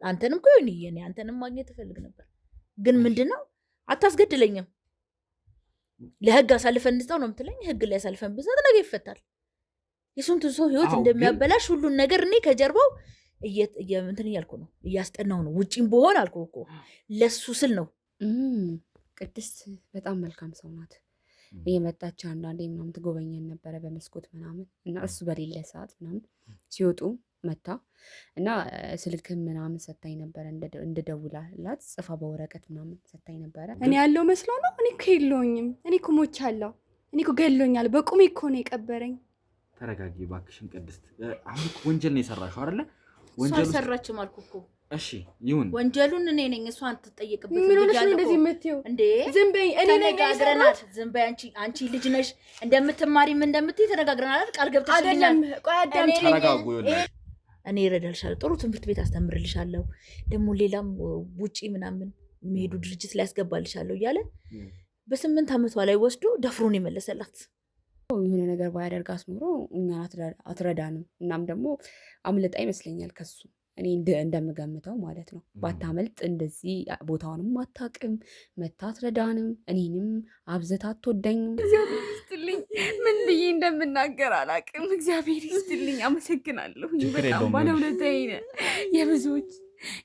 አንተንም እኮ እኔ አንተንም ማግኘት እፈልግ ነበር ግን ምንድነው አታስገድለኝም ለህግ አሳልፈን እንስጣው ነው የምትለኝ ህግ ላይ አሳልፈን ብዛት ነገ ይፈታል የሱንቱ ሰው ህይወት እንደሚያበላሽ ሁሉን ነገር እኔ ከጀርባው እንትን እያልኩ ነው እያስጠናው ነው ውጪም በሆን አልኩ እኮ ለሱ ስል ነው ቅድስት በጣም መልካም ሰው ናት እየመጣች አንዳንዴ ምናምን ትጎበኘን ነበረ በመስኮት ምናምን እና እሱ በሌለ ሰዓት ምናምን ሲወጡ መታ እና ስልክ ምናምን ሰጣኝ ነበር እንደደውላላት ጽፋ በወረቀት ምናምን ሰጣኝ ነበር እኔ ያለው መስሎ ነው እኔ እኮ የለውኝም እኔ እኮ ሞቻለሁ እኔ እኮ ገሎኛል በቁሜ እኮ ነው የቀበረኝ ተረጋጊ እባክሽን ቅድስት አሁን እኮ ወንጀል ነው የሰራሽው አይደለ ወንጀል ሰራችም አልኩ እኮ እሺ ይሁን ወንጀሉን እኔ ነኝ እሷን ትጠየቅበት ምን ሆነሽ ነው እንደዚህ የምትይው እንዴ ዝም በይ እኔ ነኝ ተነጋግረናል ዝም በይ አንቺ ልጅ ነሽ እንደምትማሪም እንደምትይ ተነጋግረናል ቃል ገብተሽልኛል አይደለም ቆይ አዳምጪ ተረጋጉ ይኸውልሽ እኔ እረዳልሻለሁ ጥሩ ትምህርት ቤት አስተምርልሻለሁ ደግሞ ሌላም ውጪ ምናምን የሚሄዱ ድርጅት ላይ ያስገባልሻለሁ እያለ በ8 ዓመቷ ላይ ወስዶ ደፍሮን ይመለሰላት የሆነ ነገር ባያደርጋስ ኖሮ እኛን አትረዳንም እናም ደግሞ አምልጣ ይመስለኛል ከሱ እኔ እንደምገምተው ማለት ነው ባታመልጥ እንደዚህ ቦታውንም አታውቅም መታ አትረዳንም እኔንም አብዝታ አትወደኝም እግዚአብሔር ይስጥልኝ ምን ብዬ እንደምናገር አላውቅም እግዚአብሔር ይስጥልኝ አመሰግናለሁ በጣም ባለውለታዬ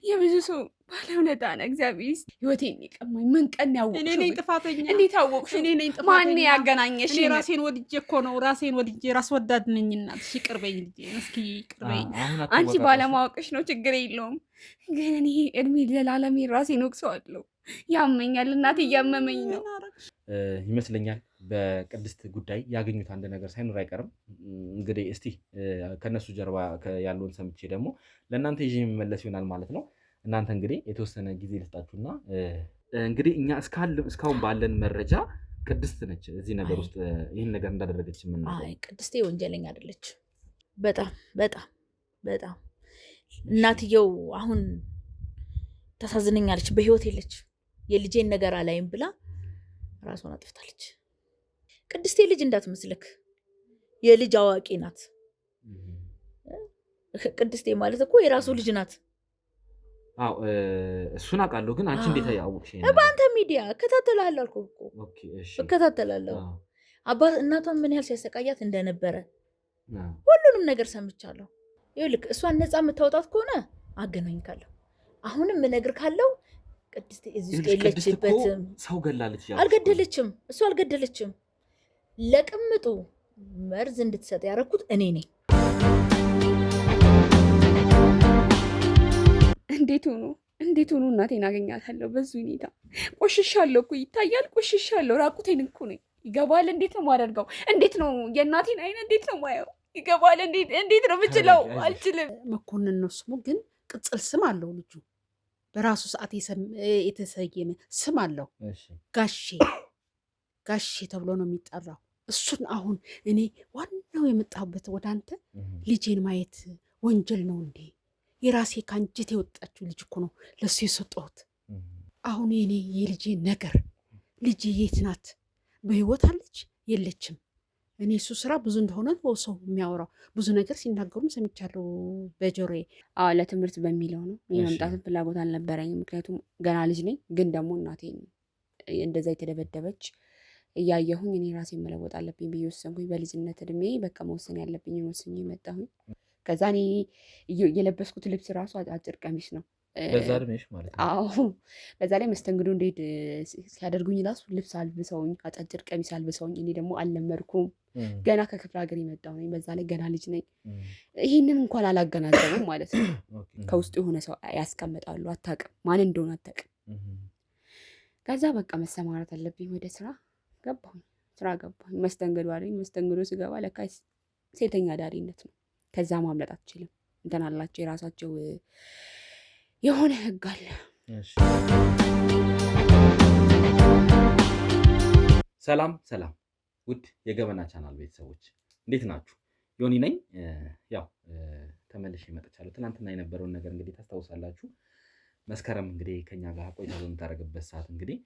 የብዙ ሰው ባለውለታ ነህ እግዚአብሔር ህይወቴን ይቀማኝ ምን ቀን ያወቅሽ እኔ ነኝ ጥፋተኛ እንዴት አወቅሽ እኔ ነኝ ጥፋተኛ ማን ያገናኘሽ እኔ ራሴን ወድጄ እኮ ነው ራሴን ወድጄ ራስ ወዳድ ነኝ እናትሽ ይቅር በይኝ ልጄ እስኪ ይቅር በይኝ አንቺ ባለማወቅሽ ነው ችግር የለውም ግን እኔ እድሜ ለዓለም ራሴን ወቅሰዋለሁ ያመኛል እናቴ እያመመኝ ነው ይመስለኛል በቅድስት ጉዳይ ያገኙት አንድ ነገር ሳይኖር አይቀርም እንግዲህ እስቲ ከነሱ ጀርባ ያለውን ሰምቼ ደግሞ ለእናንተ ይዤ የሚመለስ ይሆናል ማለት ነው እናንተ እንግዲህ የተወሰነ ጊዜ ልስጣችሁና እንግዲህ እኛ እስካሁን ባለን መረጃ ቅድስት ነች እዚህ ነገር ውስጥ ይህን ነገር እንዳደረገች የምናውቀው ቅድስቴ ወንጀለኛ አይደለች በጣም በጣም በጣም እናትየው አሁን ታሳዝነኛለች በህይወት የለች የልጄን ነገር አላይም ብላ ራሷን አጥፍታለች ቅድስቴ ልጅ እንዳትመስልክ የልጅ አዋቂ ናት ቅድስቴ ማለት እኮ የራሱ ልጅ ናት አዎ እሱን አውቃለሁ ግን አንቺ እንዴት ያወቅሽ በአንተ ሚዲያ እከታተላለሁ አልኩ እኮ ኦኬ እሺ እከታተላለሁ አባት እናቷን ምን ያህል ሲያሰቃያት እንደነበረ ሁሉንም ነገር ሰምቻለሁ ይኸውልህ እሷን ነፃ የምታወጣት ከሆነ አገናኝካለሁ አሁንም ምነግር ካለው ቅድስቴ እዚህ ውስጥ የለችበትም ሰው ገላለች አልገደለችም እሱ አልገደለችም ለቅምጡ መርዝ እንድትሰጥ ያደረኩት እኔ ነኝ እንዴት ሆኖ እናቴን አገኛታለሁ በዚህ ሁኔታ ቆሽሻለሁ እኮ ይታያል ቆሽሻለሁ ራቁቴን እኮ ነኝ ይገባል እንዴት ነው ማደርገው እንዴት ነው የእናቴን አይን እንዴት ነው ማየው ይገባል እንዴት ነው የምችለው አልችልም መኮንን ነው ስሙ ግን ቅጽል ስም አለው ልጁ በራሱ ሰዓት የተሰየመ ስም አለው ጋሼ ተብሎ ነው የሚጠራው እሱን አሁን እኔ ዋናው የመጣሁበት ወደ አንተ ልጄን ማየት ወንጀል ነው እንዴ የራሴ ካንጀት የወጣችው ልጅ እኮ ነው ለሱ የሰጠሁት አሁን የኔ የልጄ ነገር ልጄ የት ናት በህይወት አለች የለችም እኔ እሱ ስራ ብዙ እንደሆነ ሰው የሚያወራው ብዙ ነገር ሲናገሩም ሰምቻለሁ በጆሮዬ ለትምህርት በሚለው ነው የመምጣትን ፍላጎት አልነበረኝም ምክንያቱም ገና ልጅ ነኝ ግን ደግሞ እናቴን እንደዛ የተደበደበች እያየሁኝ እኔ ራሴን መለወጥ አለብኝ ብዬ ወሰንኩኝ በልጅነት እድሜ በቃ መወሰን ያለብኝ ወስኜ መጣሁኝ ከዛ እኔ የለበስኩት ልብስ ራሱ አጭር ቀሚስ ነው በዛ እድሜሽ ማለት ነው አዎ በዛ ላይ መስተንግዶ እንዴት ሲያደርጉኝ ራሱ ልብስ አልብሰውኝ አጫጭር ቀሚስ አልብሰውኝ እኔ ደግሞ አልለመድኩም ገና ከክፍለ ሀገር የመጣሁ ነኝ በዛ ላይ ገና ልጅ ነኝ ይሄንን እንኳን አላገናዘቡም ማለት ነው ከውስጡ የሆነ ሰው ያስቀምጣሉ አታውቅም ማን እንደሆነ አታውቅም ከዛ በቃ መሰማራት አለብኝ ወደ ስራ ገባሁኝ መስተንግዶ አለኝ መስተንግዶ ስገባ ለካ ሴተኛ ዳሪነት ነው ከዛ ማምለጥ አትችልም እንትን አላቸው የራሳቸው የሆነ ህግ አለ ሰላም ውድ የገበና ቻናል ቤተሰቦች እንዴት ናችሁ ዮኒ ነኝ ያው ተመልሼ መጥቻለሁ ትናንትና የነበረውን ነገር እንግዲህ ታስታውሳላችሁ መስከረም እንግዲህ ከኛ ጋር ቆይታ በምታደርግበት ሰዓት እንግዲህ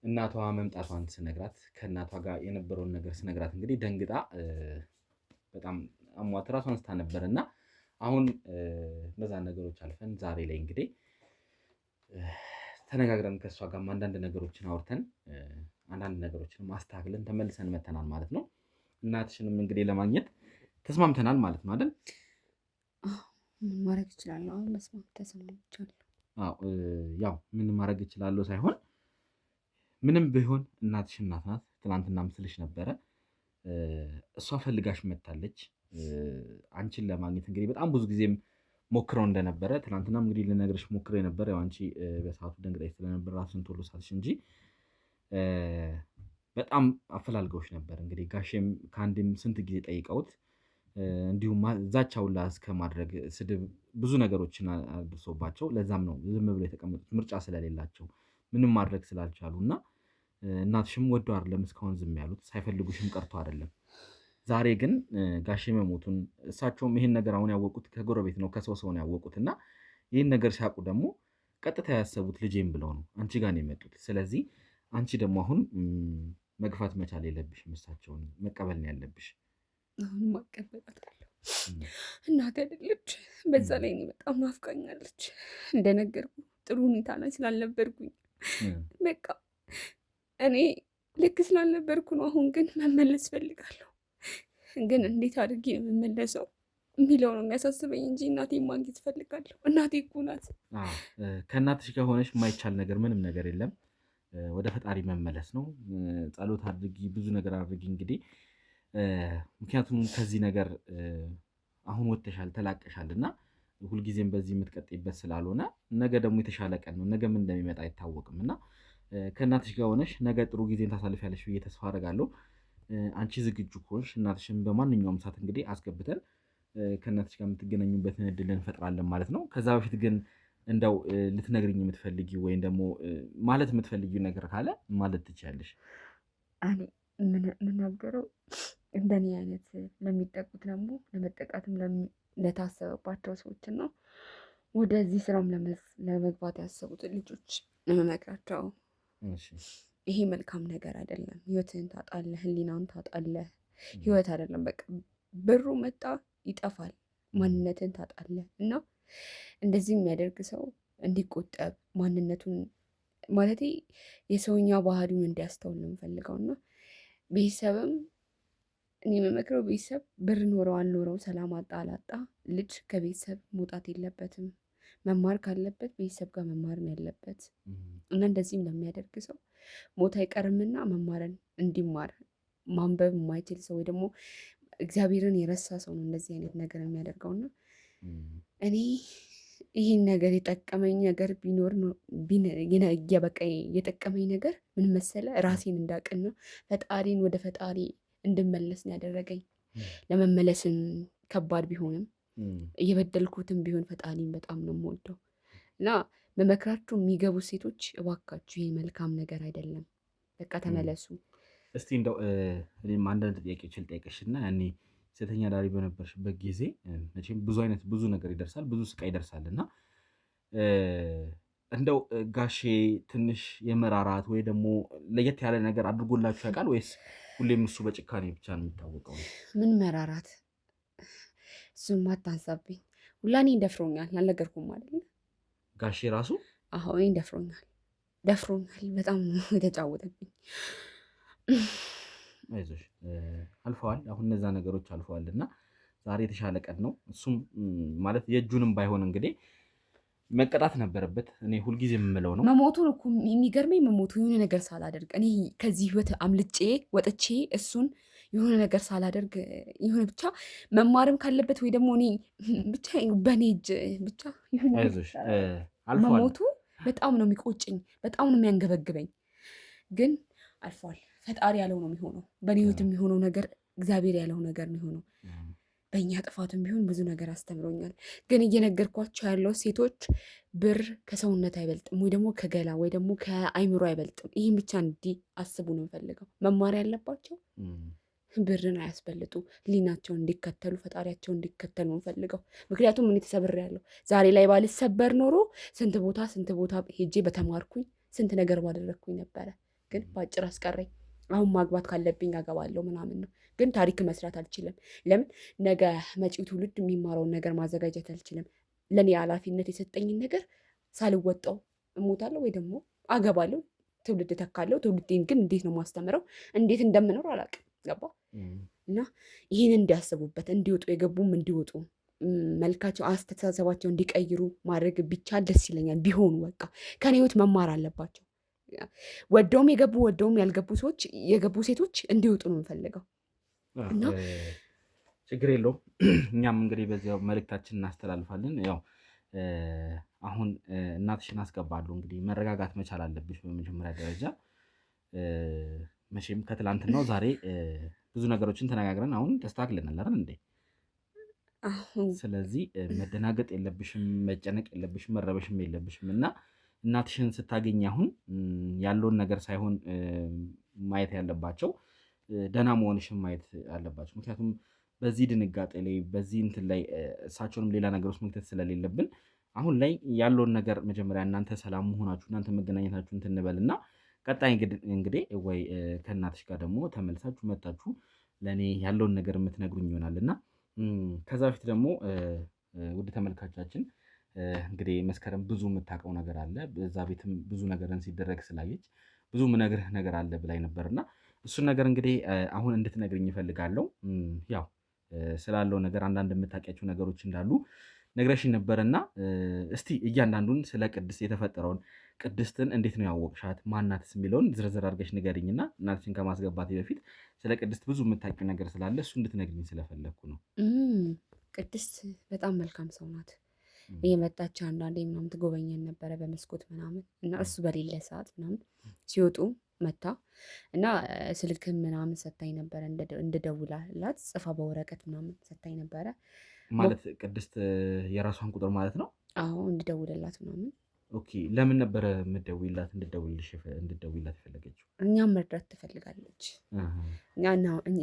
እናቷ መምጣቷን ስነግራት ከእናቷ ጋር የነበረውን ነገር ስነግራት እንግዲህ ደንግጣ በጣም አሟት ራሷን ስታ ነበር እና አሁን እነዛን ነገሮች አልፈን ዛሬ ላይ እንግዲህ ተነጋግረን ከእሷ ጋር አንዳንድ ነገሮችን አውርተን አንዳንድ ነገሮችን ማስተካክለን ተመልሰን መተናል ማለት ነው። እናትሽንም እንግዲህ ለማግኘት ተስማምተናል ማለት ነው አይደል? ምን ማድረግ እችላለሁ? አሁን መስማት ተስማምቻለሁ። ያው ምን ማድረግ እችላለሁ ሳይሆን ምንም ቢሆን እናትሽ እናት ናት። ትናንትና ምስልሽ ነበረ። እሷ ፈልጋሽ መታለች። አንቺን ለማግኘት እንግዲህ በጣም ብዙ ጊዜም ሞክረው እንደነበረ ትናንትና እንግዲህ ልነግርሽ ሞክሬ ነበር። ያው አንቺ በሰዓቱ ደንግጣሽ ስለነበር ራስን ቶሎ ሳትሽ እንጂ በጣም አፈላልገውሽ ነበር። እንግዲህ ጋሼም ከአንድም ስንት ጊዜ ጠይቀውት እንዲሁም ዛቻውላ እስከ ማድረግ ስድብ፣ ብዙ ነገሮችን አድርሶባቸው ለዛም ነው ዝም ብሎ የተቀመጡት ምርጫ ስለሌላቸው ምንም ማድረግ ስላልቻሉ እና እናትሽም ወዶ አይደለም እስካሁን ዝም ያሉት ሳይፈልጉሽም ቀርቶ አይደለም። ዛሬ ግን ጋሼ መሞቱን እሳቸውም ይሄን ነገር አሁን ያወቁት ከጎረቤት ነው ከሰው ነው ያወቁት እና ይህን ነገር ሲያውቁ ደግሞ ቀጥታ ያሰቡት ልጄም ብለው ነው አንቺ ጋር ነው የመጡት። ስለዚህ አንቺ ደግሞ አሁን መግፋት መቻል የለብሽም፣ እሳቸውን መቀበል ነው ያለብሽ። አሁን ማቀበላታለሁ። እናት አይደለች፣ በዛ ላይ እኔ በጣም ናፍቃኛለች። እንደነገርኩ ጥሩ ሁኔታ ላይ ስላልነበርኩኝ በቃ እኔ ልክ ስላልነበርኩ ነው። አሁን ግን መመለስ ፈልጋለሁ። ግን እንዴት አድርጌ ነው የምመለሰው የሚለው ነው የሚያሳስበኝ እንጂ እናቴ ማግኘት ፈልጋለሁ። እናቴ እኮ ናት። ከእናትሽ ጋር ሆነሽ የማይቻል ነገር ምንም ነገር የለም። ወደ ፈጣሪ መመለስ ነው። ጸሎት አድርጊ፣ ብዙ ነገር አድርጊ። እንግዲህ ምክንያቱም ከዚህ ነገር አሁን ወጥተሻል፣ ተላቀሻል እና ሁልጊዜም በዚህ የምትቀጥይበት ስላልሆነ ነገ ደግሞ የተሻለ ቀን ነው። ነገ ምን እንደሚመጣ አይታወቅም እና ከእናትሽ ጋር ሆነሽ ነገ ጥሩ ጊዜን ታሳልፊያለሽ ብዬ ተስፋ አደርጋለሁ። አንቺ ዝግጁ ከሆንሽ እናትሽን በማንኛውም ሰዓት እንግዲህ አስገብተን ከእናትሽ ጋር የምትገናኙበትን እድል እንፈጥራለን ማለት ነው። ከዛ በፊት ግን እንደው ልትነግርኝ የምትፈልጊው ወይም ደግሞ ማለት የምትፈልጊው ነገር ካለ ማለት ትችያለሽ። እኔ የምናገረው እንደኔ አይነት ለሚጠቁት ደግሞ ለመጠቃትም ለታሰበባቸው ሰዎች ነው ወደዚህ ስራም ለመግባት ያሰቡትን ልጆች ለመመክራቸው ይሄ መልካም ነገር አይደለም። ህይወትህን ታጣለህ፣ ህሊናውን ታጣለህ። ህይወት አይደለም በቃ ብሩ መጣ ይጠፋል፣ ማንነትን ታጣለህ። እና እንደዚህ የሚያደርግ ሰው እንዲቆጠብ ማንነቱን ማለቴ የሰውኛ ባህሪውን እንዲያስተውል ነው የምፈልገው። እና ቤተሰብም እኔ የምመክረው ቤተሰብ ብር ኖረው አልኖረው ሰላም አጣ አላጣ ልጅ ከቤተሰብ መውጣት የለበትም። መማር ካለበት ቤተሰብ ጋር መማር ነው ያለበት። እና እንደዚህም ለሚያደርግ ሰው ሞት አይቀርምና መማርን እንዲማር ማንበብ የማይችል ሰው ወይ ደግሞ እግዚአብሔርን የረሳ ሰው ነው እንደዚህ አይነት ነገር የሚያደርገውና እኔ ይህን ነገር የጠቀመኝ ነገር ቢኖር በቃ የጠቀመኝ ነገር ምን መሰለ፣ ራሴን እንዳቅና ፈጣሪን ወደ ፈጣሪ እንድመለስ ነው ያደረገኝ። ለመመለስን ከባድ ቢሆንም እየበደልኩትም ቢሆን ፈጣሪን በጣም ነው የምወደው እና በመክራችሁ የሚገቡ ሴቶች እባካችሁ ይህ መልካም ነገር አይደለም፣ በቃ ተመለሱ። እስቲ እንደው እኔም አንዳንድ ጥያቄዎች ልጠይቅሽና ያኔ ሴተኛ ዳሪ በነበርሽበት ጊዜ መቼም ብዙ ነገር ይደርሳል፣ ብዙ ስቃይ ይደርሳል እና እንደው ጋሼ ትንሽ የመራራት ወይ ደግሞ ለየት ያለ ነገር አድርጎላችሁ ያውቃል ወይስ ሁሌም እሱ በጭካኔ ብቻ ነው የሚታወቀው? ምን መራራት? እሱም አታንሳብኝ። ሁላ እኔን ደፍሮኛል፣ አልነገርኩም አይደል? ጋሼ ራሱ? አዎ እኔን ደፍሮኛል፣ በጣም የተጫወተብኝ። አይዞሽ አልፈዋል። አሁን እነዛ ነገሮች አልፈዋል እና ዛሬ የተሻለ ቀን ነው። እሱም ማለት የእጁንም ባይሆን እንግዲህ መቀጣት ነበረበት። እኔ ሁልጊዜ የምለው ነው መሞቱን እኮ የሚገርመኝ መሞቱ የሆነ ነገር ሳላደርግ እኔ ከዚህ ህይወት አምልጬ ወጥቼ እሱን የሆነ ነገር ሳላደርግ የሆነ ብቻ መማርም ካለበት ወይ ደግሞ እኔ ብቻ በእኔ እጅ ብቻ አይዞሽ አልፈዋል። መሞቱ በጣም ነው የሚቆጭኝ፣ በጣም ነው የሚያንገበግበኝ። ግን አልፏል። ፈጣሪ ያለው ነው የሚሆነው። በእኔ ህይወት የሚሆነው ነገር እግዚአብሔር ያለው ነገር ነው የሚሆነው። በእኛ ጥፋትም ቢሆን ብዙ ነገር አስተምሮኛል። ግን እየነገርኳቸው ያለው ሴቶች ብር ከሰውነት አይበልጥም፣ ወይ ደግሞ ከገላ ወይ ደግሞ ከአይምሮ አይበልጥም። ይህም ብቻ እንዲህ አስቡ ነው የምፈልገው። መማር ያለባቸው ብርን አያስበልጡ፣ ህሊናቸውን እንዲከተሉ ፈጣሪያቸውን እንዲከተሉ ነው የምፈልገው። ምክንያቱም እኔ ተሰብሬያለሁ። ዛሬ ላይ ባልሰበር ኖሮ ስንት ቦታ ሄጄ በተማርኩኝ ስንት ነገር ባደረግኩኝ ነበረ። ግን በአጭር አስቀረኝ። አሁን ማግባት ካለብኝ አገባለሁ ምናምን ነው። ግን ታሪክ መስራት አልችልም። ለምን ነገ መጪው ትውልድ የሚማረውን ነገር ማዘጋጀት አልችልም። ለእኔ ኃላፊነት የሰጠኝን ነገር ሳልወጣው እሞታለሁ ወይ ደግሞ አገባለሁ፣ ትውልድ ተካለሁ። ትውልዴን ግን እንዴት ነው ማስተምረው? እንዴት እንደምኖር አላውቅም። ገባ? እና ይህን እንዲያስቡበት እንዲወጡ፣ የገቡም እንዲወጡ፣ መልካቸው አስተሳሰባቸው እንዲቀይሩ ማድረግ ቢቻል ደስ ይለኛል። ቢሆኑ በቃ ከኔ ህይወት መማር አለባቸው። ወደውም የገቡ ወደውም ያልገቡ ሰዎች የገቡ ሴቶች እንዲወጡ ነው የምፈልገው። እና ችግር የለውም። እኛም እንግዲህ በዚያው መልእክታችን እናስተላልፋለን። ያው አሁን እናትሽን አስገባለሁ። እንግዲህ መረጋጋት መቻል አለብሽ በመጀመሪያ ደረጃ። መቼም ከትላንትናው ዛሬ ብዙ ነገሮችን ተነጋግረን አሁን ተስተካክለናል አይደል እንዴ? ስለዚህ መደናገጥ የለብሽም፣ መጨነቅ የለብሽም፣ መረበሽም የለብሽም። እና እናትሽን ስታገኝ አሁን ያለውን ነገር ሳይሆን ማየት ያለባቸው ደህና መሆንሽን ማየት አለባቸው። ምክንያቱም በዚህ ድንጋጤ ላይ በዚህ እንትን ላይ እሳቸውንም ሌላ ነገር ውስጥ መክተት ስለሌለብን አሁን ላይ ያለውን ነገር መጀመሪያ እናንተ ሰላም መሆናችሁ እናንተ መገናኘታችሁ እንትን እንበል እና ቀጣይ እንግዲህ ወይ ከእናትሽ ጋር ደግሞ ተመልሳችሁ መጣችሁ ለእኔ ያለውን ነገር የምትነግሩኝ ይሆናል። እና ከዛ በፊት ደግሞ ውድ ተመልካቻችን እንግዲህ መስከረም ብዙ የምታውቀው ነገር አለ። በዛ ቤትም ብዙ ነገርን ሲደረግ ስላየች ብዙ ምነግርህ ነገር አለ ብላኝ ነበር እና እሱን ነገር እንግዲህ አሁን እንድትነግርኝ እፈልጋለሁ። ያው ስላለው ነገር አንዳንድ የምታውቂያቸው ነገሮች እንዳሉ ነግረሽኝ ነበርና እስቲ እያንዳንዱን ስለ ቅድስት የተፈጠረውን ቅድስትን እንዴት ነው ያወቅሻት ማናትስ የሚለውን ዝርዝር አድርገሽ ንገሪኝና እናትሽን ከማስገባቴ በፊት ስለ ቅድስት ብዙ የምታውቂው ነገር ስላለ እሱ እንድትነግሪኝ ስለፈለግኩ ነው። ቅድስት በጣም መልካም ሰው ናት። እየመጣች አንዳንዴ ምናምን ትጎበኘን ነበረ በመስኮት ምናምን እና እሱ በሌለ ሰዓት ምናምን ሲወጡ መታ እና ስልክም ምናምን ሰታኝ ነበረ እንድደውላላት ጽፋ በወረቀት ምናምን ሰታኝ ነበረ። ማለት ቅድስት የራሷን ቁጥር ማለት ነው? አዎ እንድደውልላት ምናምን። ኦኬ ለምን ነበረ የምትደውይላት እንድደውይላት የፈለገችው? እኛም መርዳት ትፈልጋለች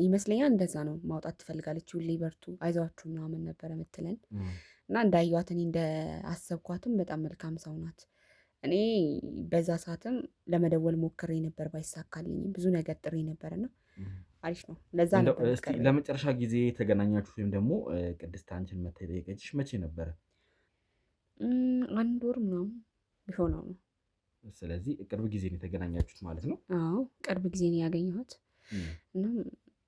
ይመስለኛል። እንደዛ ነው ማውጣት ትፈልጋለች። ሁሌ በርቱ አይዟችሁ ምናምን ነበረ የምትለን እና እንዳየኋት እኔ እንደአሰብኳትም በጣም መልካም ሰው ናት። እኔ በዛ ሰዓትም ለመደወል ሞክሬ ነበር ባይሳካልኝም ብዙ ነገር ጥሬ ነበርና አሪፍ ነው። ለዛ ነበር ለመጨረሻ ጊዜ የተገናኛችሁት ወይም ደግሞ ቅድስት አንቺን መታ የጠየቀችሽ መቼ ነበረ? 1 ወር ምናምን ቢሆነው ነው። ስለዚህ ቅርብ ጊዜ ነው የተገናኛችሁት ማለት ነው? አዎ ቅርብ ጊዜ ነው ያገኘኋት እና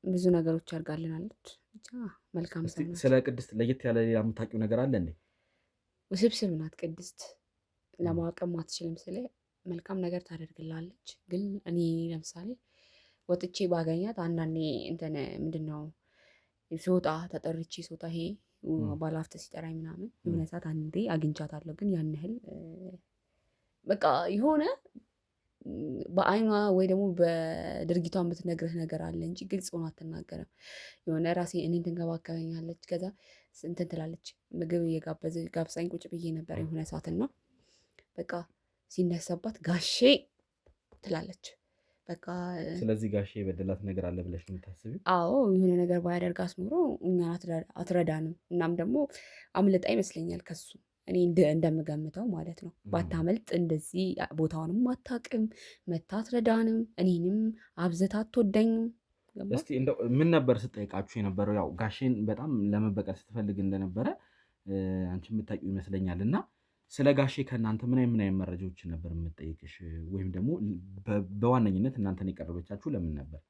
ብዙ ነገሮች አድርጋልናለች። ብቻ መልካም ሰው ናት። ስለ ቅድስት ለየት ያለ ሌላ የምታውቂው ነገር አለ እንዴ? ውስብስብ ናት ቅድስት፣ ለማወቅም አትችልም። ስለ መልካም ነገር ታደርግላለች። ግን እኔ ለምሳሌ ወጥቼ ባገኛት አንዳንዴ እንትን ምንድን ነው ስወጣ ተጠርቼ ስወጣ ይሄ ባለሀብት ሲጠራኝ ምናምን የሆነ ሰዓት አንዴ አግኝቻታለሁ። ግን ያን ያህል በቃ የሆነ በአይኗ ወይ ደግሞ በድርጊቷ የምትነግርህ ነገር አለ እንጂ ግልጽ ሆኖ አትናገርም። የሆነ ራሴ እኔን ትንከባከበኛለች። ከዛ እንትን ትላለች። ምግብ ጋብዛኝ ቁጭ ብዬ ነበር የሆነ ሰዓትና በቃ ሲነሳባት ጋሼ ትላለች። በቃ ስለዚህ ጋሼ የበደላት ነገር አለ ብለሽ ነው የምታስቢው? አዎ የሆነ ነገር ባያደርጋት ኖሮ እኛን አትረዳንም። እናም ደግሞ አምልጣ ይመስለኛል ከሱ እኔ እንደምገምተው ማለት ነው። ባታመልጥ እንደዚህ ቦታውንም አታውቅም፣ መታ አትረዳንም፣ እኔንም አብዝታ አትወደኝም። እስቲ እንደው ምን ነበር ስጠይቃችሁ የነበረው? ያው ጋሼን በጣም ለመበቀል ስትፈልግ እንደነበረ አንቺ የምታውቂው ይመስለኛል። እና ስለ ጋሼ ከእናንተ ምን አይነት መረጃዎችን ነበር የምትጠይቅሽ? ወይም ደግሞ በዋነኝነት እናንተን የቀረበቻችሁ ለምን ነበር?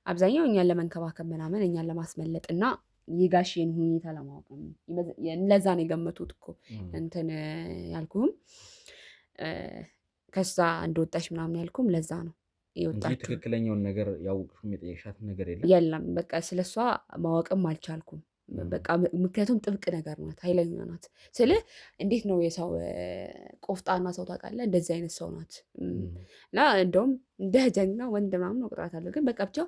አብዛኛው እኛን ለመንከባከብ ምናምን እኛን ለማስመለጥ እና የጋሼን ሁኔታ ለማወቅ ለዛ ነው የገመቱት እኮ እንትን ያልኩህም ከዛ እንደወጣሽ ምናምን ያልኩም ለዛ ነው የወጣችው። ትክክለኛውን ነገር ያውቅሽም የጠየቅሻት ነገር የለም። በቃ ስለሷ ማወቅም አልቻልኩም። በቃ ምክንያቱም ጥብቅ ነገር ናት፣ ኃይለኛ ናት። ስለ እንዴት ነው የሰው ቆፍጣና ሰው ታውቃለህ? እንደዚህ አይነት ሰው ናት። እና እንደውም እንደ ጀግና ወንድ ምናምን እቆጥራታለሁ። ግን በቃ ብቻ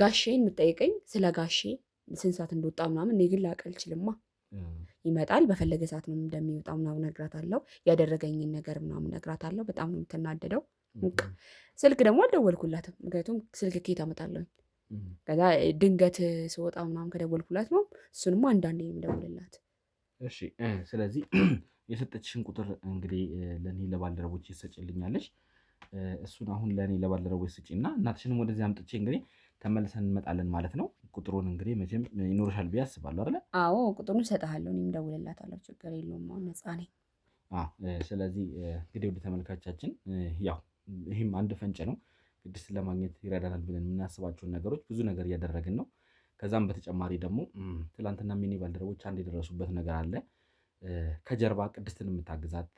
ጋሼን የምጠይቀኝ ስለ ጋሼ ስንት ሰዓት እንደወጣ ምናምን እኔ ግን ላውቅ አልችልማ። ይመጣል በፈለገ ሰዓት ነው እንደሚወጣ ምናምን እነግራታለሁ። ያደረገኝን ነገር ምናምን እነግራታለሁ። በጣም ነው የምትናደደው። ስልክ ደግሞ አልደወልኩላትም፣ ምክንያቱም ስልክ ከየት አመጣለሁ? ከዛ ድንገት ስወጣ ምናምን ከደወልኩላት ነው። እሱንማ አንዳንዴ የምደውልላት። እሺ ስለዚህ የሰጠችሽን ቁጥር እንግዲህ ለእኔ ለባልደረቦች ይሰጭልኛለች። እሱን አሁን ለእኔ ለባልደረቦች ስጪና እናትሽንም ወደዚህ አምጥቼ እንግዲህ ተመልሰን እንመጣለን ማለት ነው። ቁጥሩን እንግዲህ መቼም ይኖርሻል ብዬ አስባለሁ አይደለ? አዎ ቁጥሩን እሰጥሃለሁ። እኔም እደውልላታለሁ። ችግር የለውም። አሁን ነፃ ነኝ። ስለዚህ እንግዲህ ወደ ተመልካቻችን ያው ይህም አንድ ፈንጭ ነው። ቅድስትን ለማግኘት ይረዳናል ብለን የምናስባቸውን ነገሮች ብዙ ነገር እያደረግን ነው። ከዛም በተጨማሪ ደግሞ ትላንትና ሚኒ ባልደረቦች አንድ የደረሱበት ነገር አለ። ከጀርባ ቅድስትን የምታግዛት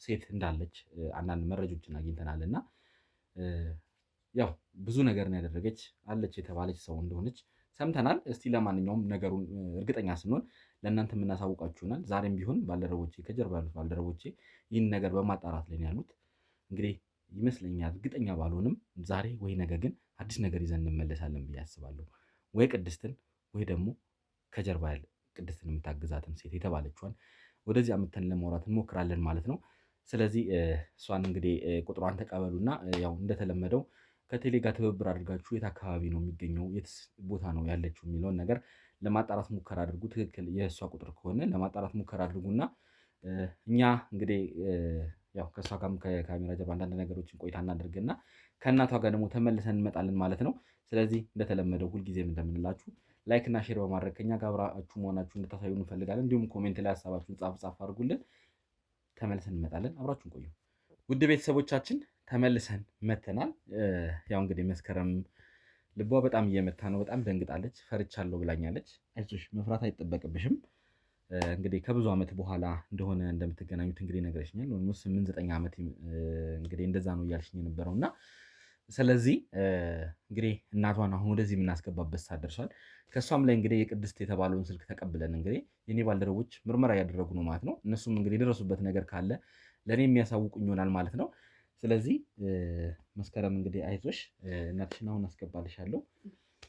ሴት እንዳለች አንዳንድ መረጃዎችን አግኝተናል እና ያው ብዙ ነገርን ያደረገች አለች የተባለች ሰው እንደሆነች ሰምተናል። እስቲ ለማንኛውም ነገሩን እርግጠኛ ስንሆን ለእናንተ የምናሳውቃችሁ ይሆናል። ዛሬም ቢሆን ባልደረቦቼ ከጀርባ ያሉት ባልደረቦቼ ይህን ነገር በማጣራት ላይ ያሉት እንግዲህ ይመስለኛል። እርግጠኛ ባልሆንም ዛሬ ወይ ነገ ግን አዲስ ነገር ይዘን እንመለሳለን ብዬ አስባለሁ። ወይ ቅድስትን ወይ ደግሞ ከጀርባ ያለ ቅድስትን የምታግዛትን ሴት የተባለችዋን ወደዚህ አምጥተን ለማውራት እንሞክራለን ማለት ነው። ስለዚህ እሷን እንግዲህ ቁጥሯን ተቀበሉና ያው እንደተለመደው ከቴሌ ጋር ትብብር አድርጋችሁ የት አካባቢ ነው የሚገኘው፣ የት ቦታ ነው ያለችው የሚለውን ነገር ለማጣራት ሙከራ አድርጉ። ትክክል የእሷ ቁጥር ከሆነ ለማጣራት ሙከራ አድርጉና እኛ እንግዲህ ያው ከእሷ ጋርም ከካሜራ ጀርባ አንዳንድ ነገሮችን ቆይታ እናደርግና ከእናቷ ጋር ደግሞ ተመልሰን እንመጣለን ማለት ነው። ስለዚህ እንደተለመደው ሁልጊዜም እንደምንላችሁ ላይክ እና ሼር በማድረግ ከኛ ጋር አብራችሁ መሆናችሁ እንድታሳዩ እንፈልጋለን። እንዲሁም ኮሜንት ላይ ሀሳባችሁን ጻፍ አድርጉልን። ተመልሰን እንመጣለን። አብራችሁን ቆዩ። ውድ ቤተሰቦቻችን ተመልሰን መተናል። ያው እንግዲህ መስከረም ልቧ በጣም እየመታ ነው። በጣም ደንግጣለች። ፈርቻለሁ ብላኛለች። አይዞሽ መፍራት አይጠበቅብሽም። እንግዲህ ከብዙ ዓመት በኋላ እንደሆነ እንደምትገናኙት እንግዲህ ነግረሽኛል። ኦልሞስት 8-9 ዓመት እንግዲህ እንደዛ ነው እያልሽኝ የነበረው እና ስለዚህ እንግዲህ እናቷን አሁን ወደዚህ የምናስገባበት ሰዓት ደርሷል። ከእሷም ላይ እንግዲህ የቅድስት የተባለውን ስልክ ተቀብለን እንግዲህ የኔ ባልደረቦች ምርመራ እያደረጉ ነው ማለት ነው። እነሱም እንግዲህ የደረሱበት ነገር ካለ ለእኔ የሚያሳውቁኝ ይሆናል ማለት ነው። ስለዚህ መስከረም እንግዲህ አይዞሽ እናትሽን አሁን አስገባልሻለሁ።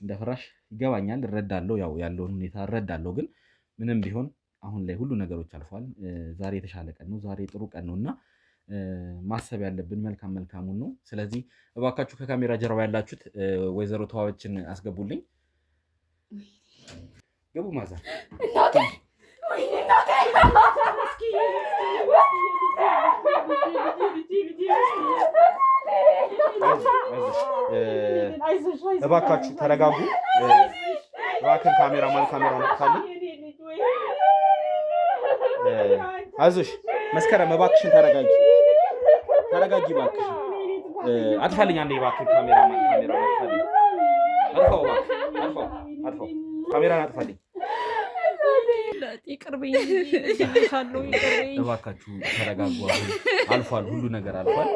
እንደፈራሽ ይገባኛል፣ እረዳለሁ፣ ያው ያለውን ሁኔታ እረዳለሁ። ግን ምንም ቢሆን አሁን ላይ ሁሉ ነገሮች አልፏል። ዛሬ የተሻለ ቀን ነው። ዛሬ ጥሩ ቀን ነው እና ማሰብ ያለብን መልካሙን ነው። ስለዚህ እባካችሁ ከካሜራ ጀርባ ያላችሁት ወይዘሮ ተዋበችን አስገቡልኝ። ገቡ ማዛ እባካችሁ ተረጋጉ። እባክህን ካሜራማን ካሜራውን አጥፋልኝ። አይዞሽ መስከረም እባክሽን ተረጋጊ እባክሽ። አጥፋልኝ አንዴ እባክህን ካሜራማን ካሜራውን አጥፋልኝ። አጥፋው ካሜራን አጥፋልኝ። ይቅርብኝ እባካችሁ ተረጋጉ። አልፏል፣ ሁሉ ነገር አልፏል።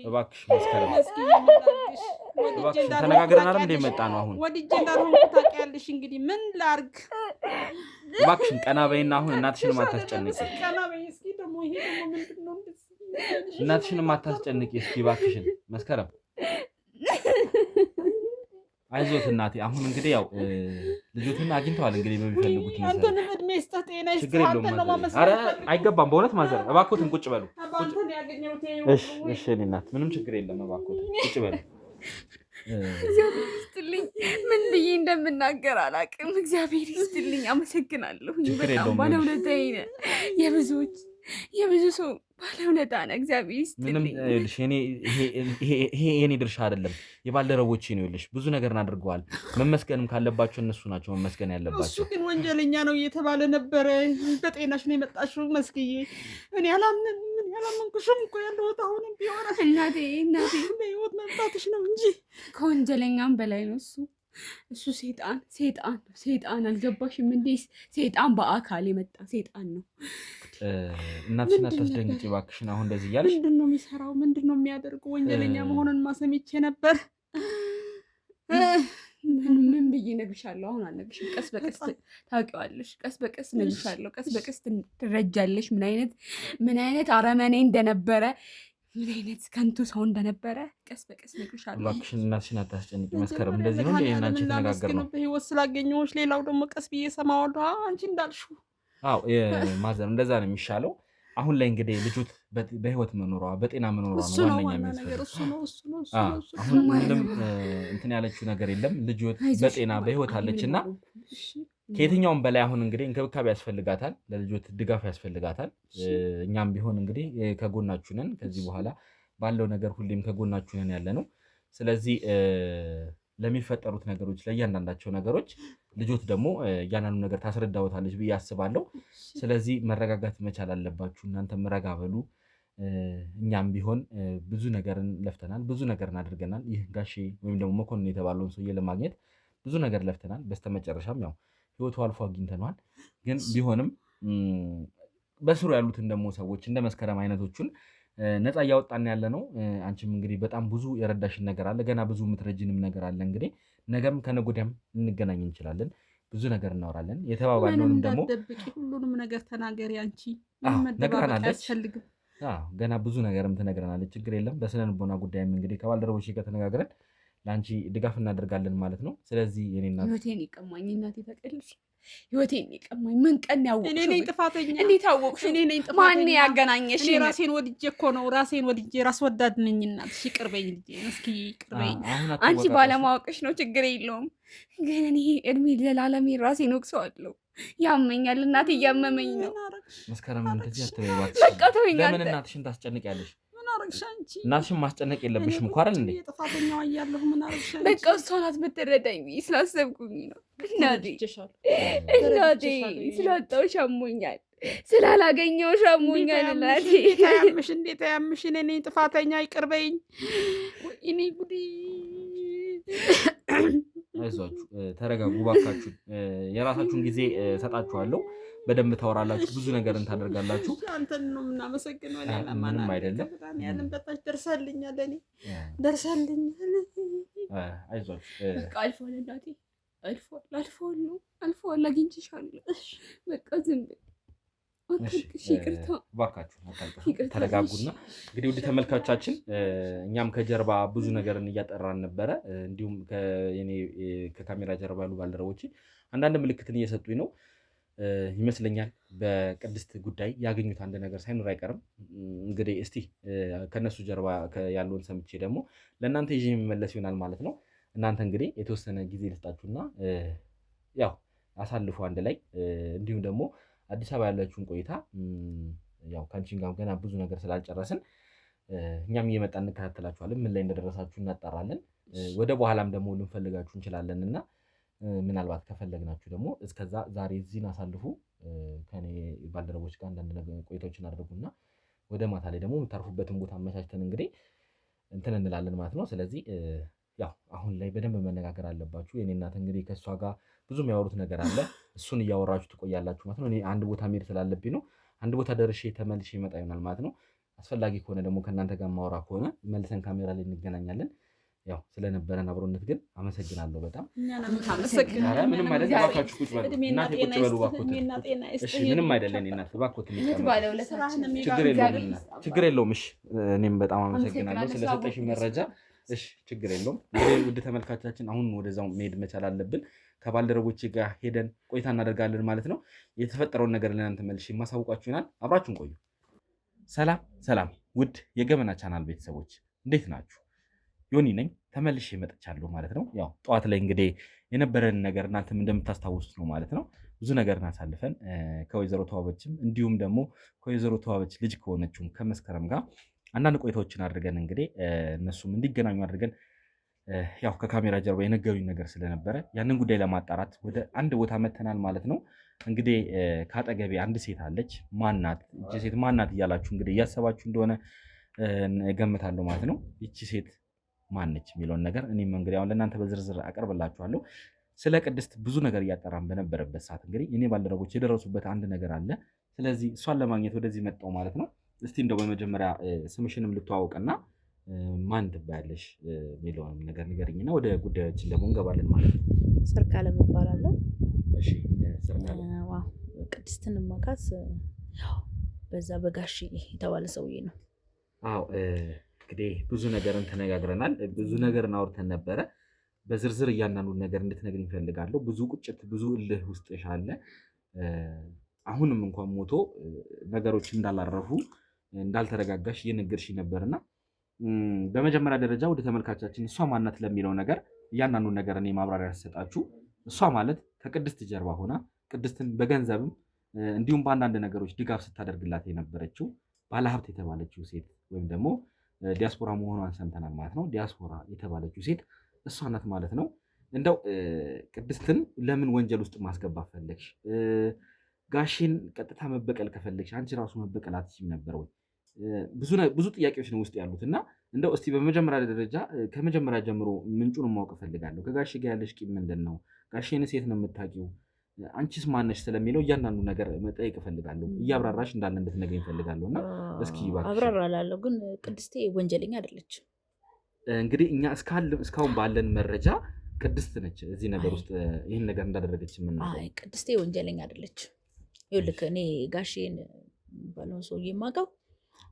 እባክሽ መስከረም እባክሽ ተነጋግረን አይደል እንደ መጣ ነው። አሁን ወድጄ እንዳልሆንኩ ታውቂያለሽ። እንግዲህ ምን ላድርግ? እባክሽን ቀና በይና አሁን እናትሽን ማታስጨንቂ። እናትሽን ማታስጨንቂ እስኪ እባክሽን መስከረም። አይዞት እናቴ። አሁን እንግዲህ ያው ልጆትን አግኝተዋል። እንግዲህ በሚፈልጉት ነው። አንተንም እድሜ ይስጥህ፣ ጤና ይስጥህ። ችግር የለውም። ኧረ አይገባም በእውነት ማዘር፣ እባክዎትን ቁጭ በሉ። እሺ እኔ እናት ምንም ችግር የለም። እባክዎትን ቁጭ በሉ። እግዚአብሔር ይስጥልኝ። ምን ብዬ እንደምናገር አላውቅም። እግዚአብሔር ይስጥልኝ። አመሰግናለሁ። በጣም ባለውለታዬ ነህ። የብዙ ሰው ባለውለታ ነህ። እግዚአብሔር ይስጥልኝ። ምንም ይኸውልሽ፣ ይሄ የኔ ድርሻ አይደለም፣ የባልደረቦቼ ነው። ይኸውልሽ ብዙ ነገርን አድርገዋል። መመስገንም ካለባቸው እነሱ ናቸው መመስገን ያለባቸው። እሱ ግን ወንጀለኛ ነው እየተባለ ነበረ። በጤናሽ ነው የመጣሽው መስክዬ። እኔ አላመንኩሽም እኮ ያለሁት አሁንም ቢሆን እናቴ በህይወት መምጣትሽ ነው እንጂ ከወንጀለኛም በላይ ነው እሱ ሴጣን አልገባሽም እንዴ? ሴጣን በአካል የመጣ ሴጣን ነው። እናትሽን አታስደንግጪ እባክሽን። አሁን እንደዚህ እያልሽ ምንድን ነው የሚሰራው? ምንድን ነው የሚያደርገው? ወንጀለኛ መሆኑን ማሰሚቼ ነበር። ምን ብዬ እነግርሻለሁ? አሁን አልነግርሽም። ቀስ በቀስ ታውቂዋለሽ። ቀስ በቀስ እነግርሻለሁ። ቀስ በቀስ ትረጃለሽ ምን አይነት አረመኔ እንደነበረ፣ ምን አይነት ከንቱ ሰው እንደነበረ ቀስ በቀስ እነግርሻለሁ። እባክሽን እናትሽን አታስጨንቂ መስከረም። እንደዚህ ነው እንዴ እናንቺ ተነጋገርነው በህይወት ስላገኘሁሽ። ሌላው ደግሞ ቀስ ብዬ እሰማዋለሁ። አንቺ እንዳልሽው አዎ ማዘር እንደዛ ነው የሚሻለው። አሁን ላይ እንግዲህ ልጆት በህይወት መኖሯ በጤና መኖሯ ነው ዋነኛ የሚያስፈልገው። አሁን ምንም እንትን ያለችው ነገር የለም። ልጆት በጤና በህይወት አለች እና ከየትኛውም በላይ አሁን እንግዲህ እንክብካቤ ያስፈልጋታል፣ ለልጆት ድጋፍ ያስፈልጋታል። እኛም ቢሆን እንግዲህ ከጎናችሁ ነን። ከዚህ በኋላ ባለው ነገር ሁሌም ከጎናችሁ ነን ያለ ነው። ስለዚህ ለሚፈጠሩት ነገሮች ለእያንዳንዳቸው ነገሮች ልጆት ደግሞ እያንዳንዱ ነገር ታስረዳውታለች ብዬ አስባለሁ። ስለዚህ መረጋጋት መቻል አለባችሁ። እናንተም ረጋ በሉ። እኛም ቢሆን ብዙ ነገርን ለፍተናል፣ ብዙ ነገርን አድርገናል። ይህ ጋሼ ወይም ደግሞ መኮንን የተባለውን ሰውዬ ለማግኘት ብዙ ነገር ለፍተናል። በስተመጨረሻም ያው ህይወቱ አልፎ አግኝተነዋል። ግን ቢሆንም በስሩ ያሉትን ደግሞ ሰዎች እንደ መስከረም አይነቶቹን ነፃ እያወጣን ያለ ነው። አንቺም እንግዲህ በጣም ብዙ የረዳሽን ነገር አለ፣ ገና ብዙ የምትረጅንም ነገር አለ። እንግዲህ ነገም ከነገ ወዲያም ልንገናኝ እንችላለን፣ ብዙ ነገር እናወራለን። የተባባልነውንም ደግሞ ሁሉንም ነገር ተናገሪ አንቺ ነግራናለች። ገና ብዙ ነገርም ትነግረናለች። ችግር የለም። በስነ ልቦና ጉዳይም እንግዲህ ከባልደረቦች ጋር ተነጋግረን ለአንቺ ድጋፍ እናደርጋለን ማለት ነው። ስለዚህ የኔ እናት ህይወቴን ይቀማኝ እናቴ ተቀልሽ ህይወቴን ይቀማኝ። ምን ቀን ያወቅሽ? እኔ ነኝ ጥፋተኛ። እንዴት አወቅሽ? እኔ ነኝ ጥፋተኛ። ማን ያገናኘሽ? እኔ ራሴን ወድጄ እኮ ነው። ራሴን ወድጄ ራስ ወዳድ ነኝ። እናትሽ ይቅር በይኝ ልጄ፣ እስኪ ይቅር በይኝ። አንቺ ባለማወቅሽ ነው፣ ችግር የለውም። ግን እኔ እድሜ ለዓለሜ ራሴን ወቅሰዋለሁ። ያመኛል፣ እናቴ እያመመኝ ነው። መስከረም እንደዚህ አትበይባት። በቃ ተወኝ። ለምን እናትሽን ታስጨንቂያለሽ? እናትሽን ማስጨነቅ የለብሽም እኮ አይደል እንዴ? ጥፋተኛዋ እያለሁ ምን አረግሽ? በቃ እሷ ናት የምትረዳኝ ብዬ ስላሰብኩኝ ነው። እናቴ ስላጣሁሽ አሞኛል፣ ስላላገኘሁሽ አሞኛል። እናቴ እንዴት ያምሽ? እኔ ነኝ ጥፋተኛ፣ ይቅር በይኝ። እኔ ጉዲ። አይዟችሁ፣ ተረጋጉ ባካችሁ። የራሳችሁን ጊዜ ሰጣችኋለሁ። በደንብ ታወራላችሁ፣ ብዙ ነገርን ታደርጋላችሁ። አንተን ነው የምናመሰግነው። ምንም አይደለም። ያንን በታች ደርሳልኛል፣ እኔ ደርሳልኛል። አይዟችሁ፣ በቃ አልፏል እናቴ፣ አልፏል። አግኝቼሻለሁ። በቃ ዝም በይ፣ ይቅርታ ባካችሁ፣ ተረጋጉና እንግዲህ ውድ ተመልካቾቻችን እኛም ከጀርባ ብዙ ነገርን እያጠራን ነበረ። እንዲሁም ከካሜራ ጀርባ ያሉ ባልደረቦች አንዳንድ ምልክትን እየሰጡኝ ነው ይመስለኛል። በቅድስት ጉዳይ ያገኙት አንድ ነገር ሳይኖር አይቀርም። እንግዲህ እስቲ ከነሱ ጀርባ ያለውን ሰምቼ ደግሞ ለእናንተ ይዤ የሚመለስ ይሆናል ማለት ነው። እናንተ እንግዲህ የተወሰነ ጊዜ ልስጣችሁና ያው አሳልፉ አንድ ላይ። እንዲሁም ደግሞ አዲስ አበባ ያላችሁን ቆይታ ያው ከአንቺን ጋር ገና ብዙ ነገር ስላልጨረስን እኛም እየመጣ እንከታተላችኋለን። ምን ላይ እንደደረሳችሁ እናጣራለን። ወደ በኋላም ደግሞ ልንፈልጋችሁ እንችላለን እና ምናልባት ከፈለግናችሁ ደግሞ እስከዛ ዛሬ እዚህን አሳልፉ። ከኔ ባልደረቦች ጋር አንዳንድ ቆይታዎችን አድርጉና ወደ ማታ ላይ ደግሞ የምታርፉበትን ቦታ አመቻችተን እንግዲህ እንትን እንላለን ማለት ነው። ስለዚህ ያው አሁን ላይ በደንብ መነጋገር አለባችሁ። የኔ እናት እንግዲህ ከእሷ ጋር ብዙ የሚያወሩት ነገር አለ። እሱን እያወራችሁ ትቆያላችሁ ማለት ነው። እኔ አንድ ቦታ መሄድ ስላለብኝ ነው። አንድ ቦታ ደርሼ ተመልሼ ይመጣ ይሆናል ማለት ነው። አስፈላጊ ከሆነ ደግሞ ከእናንተ ጋር ማወራ ከሆነ መልሰን ካሜራ ላይ እንገናኛለን። ያው ስለነበረን አብሮነት ግን አመሰግናለሁ በጣም። ምንም አይደለም፣ እባካችሁ ቁጭ በሉ እናቴ፣ ቁጭ በሉ እባክዎት። እሺ፣ ምንም አይደለም እናት፣ እባክዎት ችግር የለውም። እሺ፣ እኔም በጣም አመሰግናለሁ ስለሰጠሽኝ መረጃ። እሺ፣ ችግር የለውም። እንግዲህ ውድ ተመልካቾቻችን አሁን ወደዛው መሄድ መቻል አለብን። ከባልደረቦቼ ጋር ሄደን ቆይታ እናደርጋለን ማለት ነው። የተፈጠረውን ነገር ለእናንተ መልሼ የማሳውቃችሁ ይሆናል። አብራችሁን ቆዩ። ሰላም ውድ የገመና ቻናል ቤተሰቦች እንዴት ናችሁ? ዮኒ ነኝ፣ ተመልሼ መጥቻለሁ ማለት ነው። ያው ጠዋት ላይ እንግዲህ የነበረን ነገር እናንተም እንደምታስታውሱት ነው ማለት ነው። ብዙ ነገርን አሳልፈን ከወይዘሮ ተዋበችም እንዲሁም ደግሞ ከወይዘሮ ተዋበች ልጅ ከሆነችው ከመስከረም ጋር አንዳንድ ቆይታዎችን አድርገን እንግዲህ እነሱም እንዲገናኙ አድርገን ያው ከካሜራ ጀርባ የነገሩኝ ነገር ስለነበረ ያንን ጉዳይ ለማጣራት ወደ አንድ ቦታ መተናል ማለት ነው። እንግዲህ ከአጠገቤ አንድ ሴት አለች። ማናት እቺ ሴት ማናት እያላችሁ እንግዲህ እያሰባችሁ እንደሆነ እገምታለሁ ማለት ነው። ይቺ ሴት ማነች የሚለውን ነገር እኔም እንግዲህ አሁን ለእናንተ በዝርዝር አቀርብላችኋለሁ። ስለ ቅድስት ብዙ ነገር እያጠራን በነበረበት ሰዓት እንግዲህ እኔ ባልደረቦች የደረሱበት አንድ ነገር አለ። ስለዚህ እሷን ለማግኘት ወደዚህ መጣሁ ማለት ነው። እስቲ እንደው በመጀመሪያ ስምሽንም ልተዋወቅና ማን ትባያለሽ የሚለውንም ነገር ንገሪኝና ወደ ጉዳዮችን ደግሞ እንገባለን ማለት ነው። ሰርካለም እባላለሁ። እሺ፣ ሰርካለም ቅድስትን ማካስ በዛ በጋሽ የተባለ ሰውዬ ነው። አዎ እንግዲህ ብዙ ነገርን ተነጋግረናል። ብዙ ነገርን አውርተን ነበረ። በዝርዝር እያንዳንዱን ነገር እንድትነግሪኝ እፈልጋለሁ። ብዙ ቁጭት፣ ብዙ እልህ ውስጥሽ አለ። አሁንም እንኳን ሞቶ ነገሮች እንዳላረፉ እንዳልተረጋጋሽ እየነገርሽኝ ነበርና በመጀመሪያ ደረጃ ወደ ተመልካቻችን እሷ ማናት ለሚለው ነገር እያንዳንዱን ነገር እኔ ማብራሪያ ሰጣችሁ እሷ ማለት ከቅድስት ጀርባ ሆና ቅድስትን በገንዘብም እንዲሁም በአንዳንድ ነገሮች ድጋፍ ስታደርግላት የነበረችው ባለሀብት የተባለችው ሴት ወይም ደግሞ ዲያስፖራ መሆኗን ሰምተናል ማለት ነው። ዲያስፖራ የተባለችው ሴት እሷ ናት ማለት ነው። እንደው ቅድስትን ለምን ወንጀል ውስጥ ማስገባት ፈለግሽ? ጋሼን ቀጥታ መበቀል ከፈለግሽ አንቺ ራሱ መበቀል አትችይም ነበር ወይ? ብዙ ጥያቄዎች ነው ውስጥ ያሉት እና እንደው እስቲ በመጀመሪያ ደረጃ ከመጀመሪያ ጀምሮ ምንጩን ማወቅ እፈልጋለሁ። ከጋሼ ጋር ያለሽ ቂም ምንድን ነው? ጋሼን ሴት ነው የምታውቂው? አንቺስ ማነሽ ስለሚለው እያንዳንዱ ነገር መጠየቅ እፈልጋለሁ። እያብራራሽ እንዳለ እንድትነግረኝ እፈልጋለሁ እና እስኪ አብራራላለሁ። ግን ቅድስቴ ወንጀለኛ አይደለችም። እንግዲህ እኛ እስካሁን ባለን መረጃ ቅድስት ነች እዚህ ነገር ውስጥ ይህን ነገር እንዳደረገች የምናውቀው። ቅድስቴ ወንጀለኛ አይደለችም። ይኸውልህ እኔ ጋሼን ባለውን ሰውዬ የማውቀው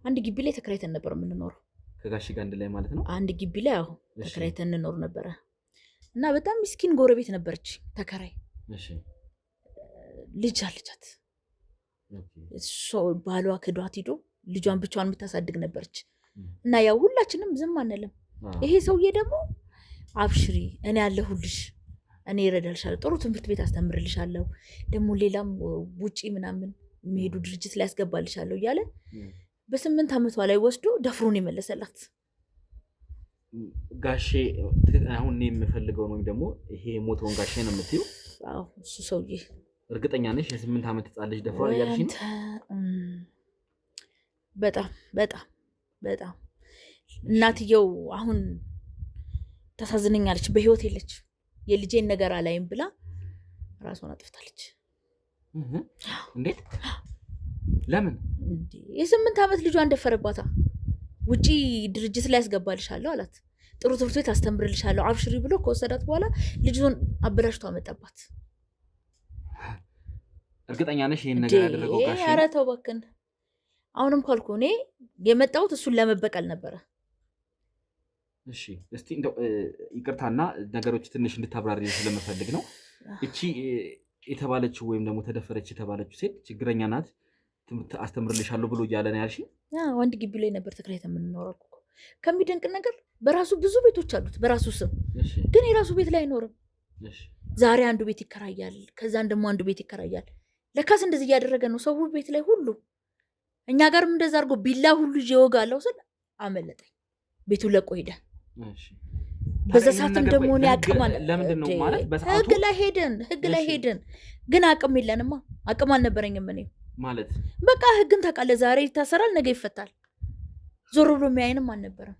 አንድ ግቢ ላይ ተከራይተን ነበር የምንኖረው። ከጋሼ ጋር አንድ ላይ ማለት ነው። አንድ ግቢ ላይ ተከራይተን እንኖር ነበረ እና በጣም ምስኪን ጎረቤት ነበረች ተከራይ። ልጅ አለቻት። ባሏ ክዷት ሂዶ ልጇን ብቻዋን የምታሳድግ ነበረች እና ያው ሁላችንም ዝም አንልም። ይሄ ሰውዬ ደግሞ አብሽሪ እኔ ያለሁልሽ፣ እኔ እረዳልሻለሁ፣ ጥሩ ትምህርት ቤት አስተምርልሻለሁ፣ ደግሞ ሌላም ውጪ ምናምን የሚሄዱ ድርጅት ላይ ያስገባልሻለሁ እያለ በ8 ዓመቷ ላይ ወስዶ ደፍሮን የመለሰላት። ጋሼ አሁን እኔ የምፈልገውን ወይም ደግሞ ይሄ ሞተውን ጋሼ ነው የምትይው? እሱ ሰውዬ እርግጠኛ ነሽ? የ8 ዓመት ህፃን ልጅ ደፍሯል እያልሽ ነው? በጣም በጣም በጣም እናትየው አሁን ታሳዝነኛለች። በህይወት የለች። የልጄን ነገር አላይም ብላ ራሷን አጥፍታለች። እንዴት? ለምን? የ8 ዓመት ልጇን ደፈረባታ። ውጪ ድርጅት ላይ ያስገባልሻለሁ አላት። ጥሩ ትምህርት ቤት አስተምርልሻለሁ አብሽሪ ብሎ ከወሰዳት በኋላ ልጇን አበላሽቶ አመጣባት። እርግጠኛ ነሽ ይሄን ነገር ያደረገው ጋሼ? ኧረ ተው እባክህን። አሁንም ካልኩ እኔ የመጣሁት እሱን ለመበቀል ነበረ። እሺ እስቲ እንደው ይቅርታና ነገሮች ትንሽ እንድታብራሪ ስለምፈልግ ነው። እቺ የተባለችው ወይም ደግሞ ተደፈረች የተባለችው ሴት ችግረኛ ናት፣ ትምህርት አስተምርልሻለሁ ብሎ እያለ ነው ያልሽኝ? አንድ ግቢ ላይ ነበር ተከራይተን የምንኖረው። ከሚደንቅ ነገር በራሱ ብዙ ቤቶች አሉት በራሱ ስም፣ ግን የራሱ ቤት ላይ አይኖርም። ዛሬ አንዱ ቤት ይከራያል፣ ከዛን ደግሞ አንዱ ቤት ይከራያል። ለካስ እንደዚህ እያደረገ ነው ሰው ቤት ላይ ሁሉ። እኛ ጋርም እንደዛ አድርጎ ቢላ ሁሉ ይወጋለው ስል አመለጠኝ። ቤቱ ለቆ ሄደ። በዛ ሰዓትም ደግሞ እኔ አቅማል ለምንድን ነው ማለት በሰዓቱ ህግ ላይ ሄድን፣ ግን አቅም የለንማ። አቅም አልነበረኝም እኔ ማለት በቃ ህግን ታውቃለህ፣ ዛሬ ይታሰራል ነገ ይፈታል። ዞር ብሎ የሚያይንም አልነበረም።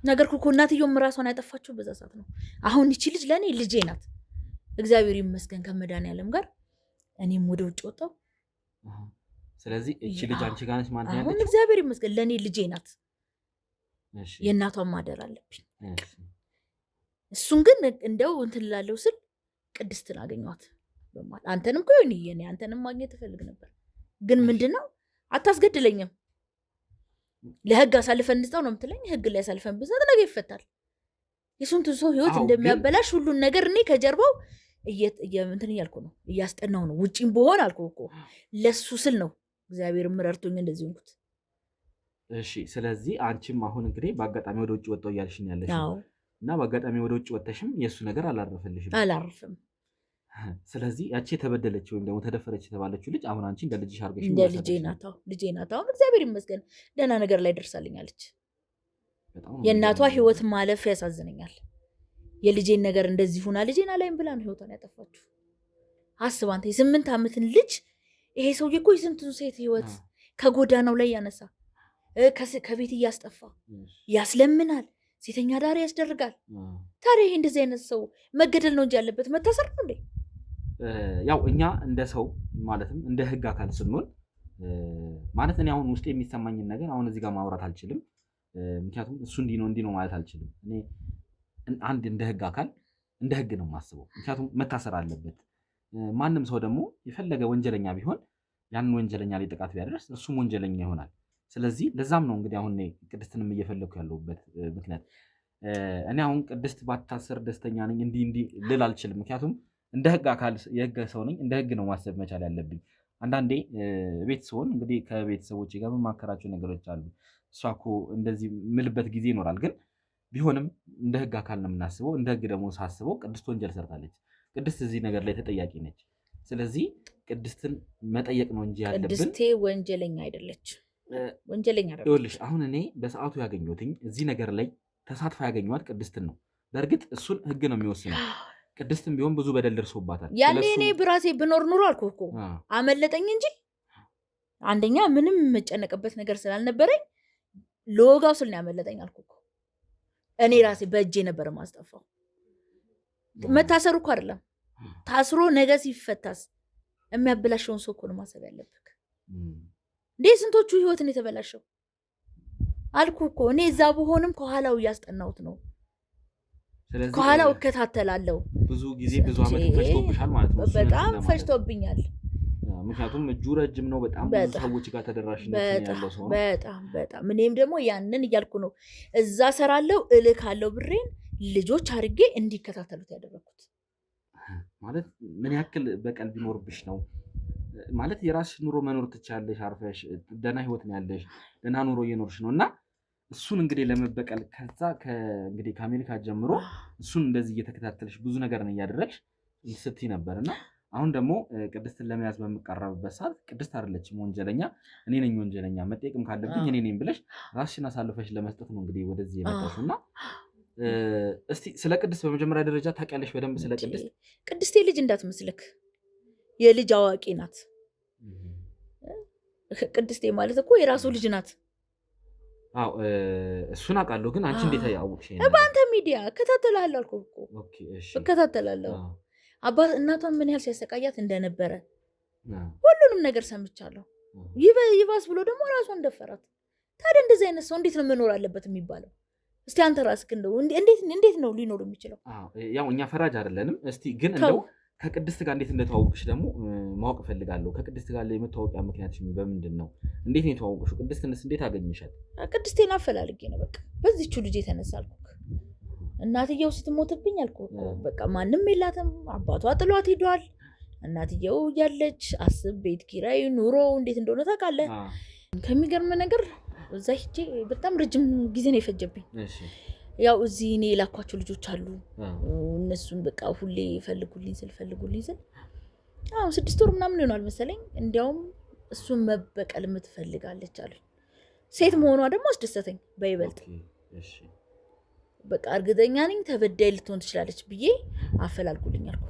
ነገር እኮ እናትየውም ራሷን ያጠፋችው በዛ ሰዓት ነው። አሁን ይቺ ልጅ ለእኔ ልጄ ናት። እግዚአብሔር ይመስገን ከመድኃኒዓለም ጋር እኔም ወደ ውጭ ወጣሁ። ስለዚህ እቺ ልጅ አንቺ ጋር ነች ማለት ነው? አሁን እግዚአብሔር ይመስገን ለእኔ ልጄ ናት። የእናቷን ማደር አለብኝ። እሱን ግን እንደው እንትን እላለሁ ስል ቅድስትን አገኘኋት። አንተንም እኮ እኔ አንተንም ማግኘት እፈልግ ነበር፣ ግን ምንድነው አታስገድለኝም፣ ለህግ አሳልፈን እንስጠው ነው የምትለኝ። ህግ ላይ አሳልፈን ብንሰጥ ነገ ይፈታል። የስንቱን ሰው ህይወት እንደሚያበላሽ ሁሉን ነገር እኔ ከጀርባው እንትን እያልኩ ነው፣ እያስጠናው ነው። ውጪም በሆን አልኩ እኮ ለሱ ስል ነው እግዚአብሔር ምረርቶኝ እንደዚህ ሆንኩት። እሺ ስለዚህ አንቺም አሁን እንግዲህ በአጋጣሚ ወደ ውጭ ወጣው እያልሽኝ ያለሽ እና በአጋጣሚ ወደ ውጭ ወጥተሽም የእሱ ነገር አላረፈልሽም? አላረፍም። ስለዚህ ያቺ የተበደለች ወይም ደግሞ ተደፈረች የተባለችው ልጅ አሁን አንቺ እንደ ልጅሽ አድርገሽ እንደ ልጄ ናት። አሁን እግዚአብሔር ይመስገን ደህና ነገር ላይ ደርሳልኛለች። የእናቷ ህይወት ማለፍ ያሳዝነኛል። የልጄን ነገር እንደዚህ ሁና ልጄን አላይም ብላ ነው ህይወቷን ያጠፋችሁ። አስብ አንተ የ8 ዓመትን ልጅ ይሄ ሰውዬ እኮ የስንቱን ሴት ህይወት ከጎዳናው ላይ ያነሳ፣ ከቤት እያስጠፋ ያስለምናል፣ ሴተኛ ዳሪ ያስደርጋል። ታዲያ ይሄ እንደዚህ አይነት ሰው መገደል ነው እንጂ ያለበት መታሰር ነው እንዴ? ያው እኛ እንደ ሰው ማለትም እንደ ህግ አካል ስንሆን ማለት እኔ አሁን ውስጥ የሚሰማኝን ነገር አሁን እዚህ ጋር ማውራት አልችልም። ምክንያቱም እሱ እንዲህ ነው ማለት አልችልም። እኔ አንድ እንደ ህግ አካል እንደ ህግ ነው የማስበው። ምክንያቱም መታሰር አለበት። ማንም ሰው ደግሞ የፈለገ ወንጀለኛ ቢሆን ያንን ወንጀለኛ ላይ ጥቃት ቢያደርስ እሱም ወንጀለኛ ይሆናል። ስለዚህ ለዛም ነው እንግዲህ አሁን ቅድስትንም እየፈለግኩ ያለሁበት ምክንያት። እኔ አሁን ቅድስት ባታሰር ደስተኛ ነኝ እንዲህ ልል አልችልም። ምክንያቱም እንደ ህግ አካል የህግ ሰው ነኝ። እንደ ህግ ነው ማሰብ መቻል ያለብኝ። አንዳንዴ ቤት ስሆን እንግዲህ ከቤተሰቦቼ ጋር መማከራቸው ነገሮች አሉ። እሷ እኮ እንደዚህ ምልበት ጊዜ ይኖራል። ግን ቢሆንም እንደ ህግ አካል ነው የምናስበው። እንደ ህግ ደግሞ ሳስበው ቅድስት ወንጀል ሰርታለች። ቅድስት እዚህ ነገር ላይ ተጠያቂ ነች። ስለዚህ ቅድስትን መጠየቅ ነው እንጂ ያለብን። ቅድስቴ ወንጀለኛ አይደለች፣ ወንጀለኛ አይደለች። ይኸውልሽ አሁን እኔ በሰዓቱ ያገኘሁትኝ እዚህ ነገር ላይ ተሳትፋ ያገኘኋት ቅድስትን ነው። በእርግጥ እሱን ህግ ነው የሚወስነው። ቅድስትን ቢሆን ብዙ በደል ደርሶባታል። ያኔ እኔ ብራሴ ብኖር ኑሮ አልኩህ እኮ አመለጠኝ እንጂ አንደኛ ምንም የምጨነቅበት ነገር ስላልነበረኝ ለወጋው ስል ነው ያመለጠኝ አልኩህ እኮ። እኔ ራሴ በእጄ ነበር ማስጠፋው። መታሰሩ እኮ አይደለም ታስሮ ነገ ሲፈታስ የሚያበላሸውን ሰው እኮ ነው ማሰብ ያለብህ። እንዴ ስንቶቹ ህይወትን የተበላሸው አልኩህ እኮ። እኔ እዛ በሆንም ከኋላው እያስጠናሁት ነው። ከኋላው እከታተላለሁ። ብዙ ጊዜ ብዙ ዓመት ፈጅቶብሻል ማለት ነው። በጣም ፈጅቶብኛል። ምክንያቱም እጁ ረጅም ነው። በጣም ብዙ ሰዎች ጋር ተደራሽነት ያለው ሰው ነው። በጣም እኔም ደግሞ ያንን እያልኩ ነው እዛ ሰራለሁ እልካለሁ ብሬን ልጆች አድርጌ እንዲከታተሉት ያደረኩት። ማለት ምን ያክል በቀል ቢኖርብሽ ነው ማለት የራስሽ ኑሮ መኖር ትችያለሽ። አርፈሽ ደህና ህይወት ነው ያለሽ፣ ደህና ኑሮ እየኖርሽ ነው እና እሱን እንግዲህ ለመበቀል ከዛ እንግዲህ ከአሜሪካ ጀምሮ እሱን እንደዚህ እየተከታተልሽ ብዙ ነገር ነው እያደረግሽ ስትይ ነበርና አሁን ደግሞ ቅድስትን ለመያዝ በምቀረብበት ሰዓት ቅድስት አይደለችም ወንጀለኛ፣ እኔ ነኝ ወንጀለኛ፣ መጠየቅም ካለብኝ እኔ ነኝ ብለሽ ራስሽን አሳልፈሽ ለመስጠት ነው እንግዲህ ወደዚህ የመጣሽውና እስቲ ስለ ቅድስት በመጀመሪያ ደረጃ ታውቂያለሽ በደንብ ስለ ቅድስት? ቅድስቴ ልጅ እንዳትመስልክ የልጅ አዋቂ ናት። ቅድስቴ ማለት እኮ የራሱ ልጅ ናት። አዎ እሱን አውቃለሁ። ግን አንቺ እንዴት ያውቅሽ? በአንተ ሚዲያ እከታተላለሁ አልኩህ እኮ። ኦኬ እሺ እከታተላለሁ። አባት እናቷን ምን ያህል ሲያሰቃያት እንደነበረ ሁሉንም ነገር ሰምቻለሁ። ይባስ ብሎ ደግሞ ራሷን ደፈራት። ታዲያ እንደዚህ አይነት ሰው እንዴት ነው መኖር አለበት የሚባለው? እስቲ አንተ ራስህ እንደው እንዴት ነው ሊኖር የሚችለው? ያው እኛ ፈራጅ አይደለንም። እስቲ ግን እንደው ከቅድስት ጋር እንዴት እንደተዋወቅሽ ደግሞ ማወቅ እፈልጋለሁ። ከቅድስት ጋር የመተዋወቂያ ምክንያትሽ በምንድን ነው? እንዴት ነው የተዋወቅሽው? ቅድስትንስ እንዴት አገኘሻት? ቅድስቴን አፈላልጌ ነው በቃ በዚህቹ ልጅ የተነሳ አልኩህ። እናትየው ስትሞትብኝ አልኩህ በቃ ማንም የላትም። አባቷ ጥሏት ሄዷል። እናትየው ያለች አስብ፣ ቤት ኪራይ ኑሮ እንዴት እንደሆነ ታውቃለህ። ከሚገርም ነገር እዛ ሂጄ በጣም ረጅም ጊዜ ነው የፈጀብኝ። ያው እዚህ እኔ የላኳቸው ልጆች አሉ። እነሱን በቃ ሁሌ ፈልጉልኝ ስል አሁን 6 ወር ምናምን ይሆናል መሰለኝ። እንዲያውም እሱን መበቀል የምትፈልጋለች አሉኝ። ሴት መሆኗ ደግሞ አስደሰተኝ በይበልጥ። በቃ እርግጠኛ ነኝ ተበዳይ ልትሆን ትችላለች ብዬ አፈላልጉልኝ አልኩ።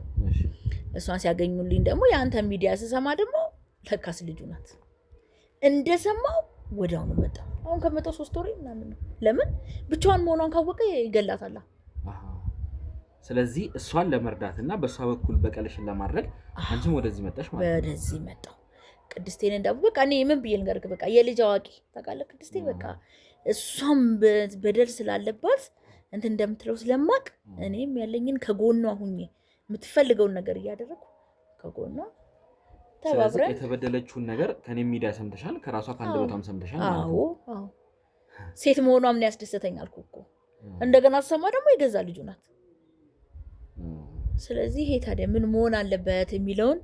እሷን ሲያገኙልኝ ደግሞ የአንተ ሚዲያ ስሰማ ደግሞ ለካስ ልጁ ናት። እንደሰማው ወዲያውኑ መጣ። አሁን ከመጣው 3 ወር ምናምን ነው። ለምን ብቻዋን መሆኗን ካወቀ ይገላታል። ስለዚህ እሷን ለመርዳትና በእሷ በኩል በቀልሽን ለማድረግ አንቺም ወደዚህ መጣሽ ማለት ነው። ወደዚህ መጣው ቅድስቴን እንዳው በቃ እኔ ምን ብዬ ልንገርህ፣ በቃ የልጅ አዋቂ ታውቃለህ። ቅድስቴ በቃ እሷም በደል ስላለባት እንትን እንደምትለው ስለማቅ እኔም ያለኝን ከጎኗ ሁኜ የምትፈልገውን ነገር እያደረኩ ከጎኗ ተባብረን የተበደለችውን ነገር ከኔ ሚዲያ ሰምተሻል፣ ከራሷ ከአንደበቷም ሰምተሻል ማለት ነው። አዎ ሴት መሆኗ ምን ያስደሰተኝ አልኩህ እኮ። እንደገና ሰማ ደግሞ የገዛ ልጁ ናት። ስለዚህ ይሄ ታዲያ ምን መሆን አለበት የሚለውን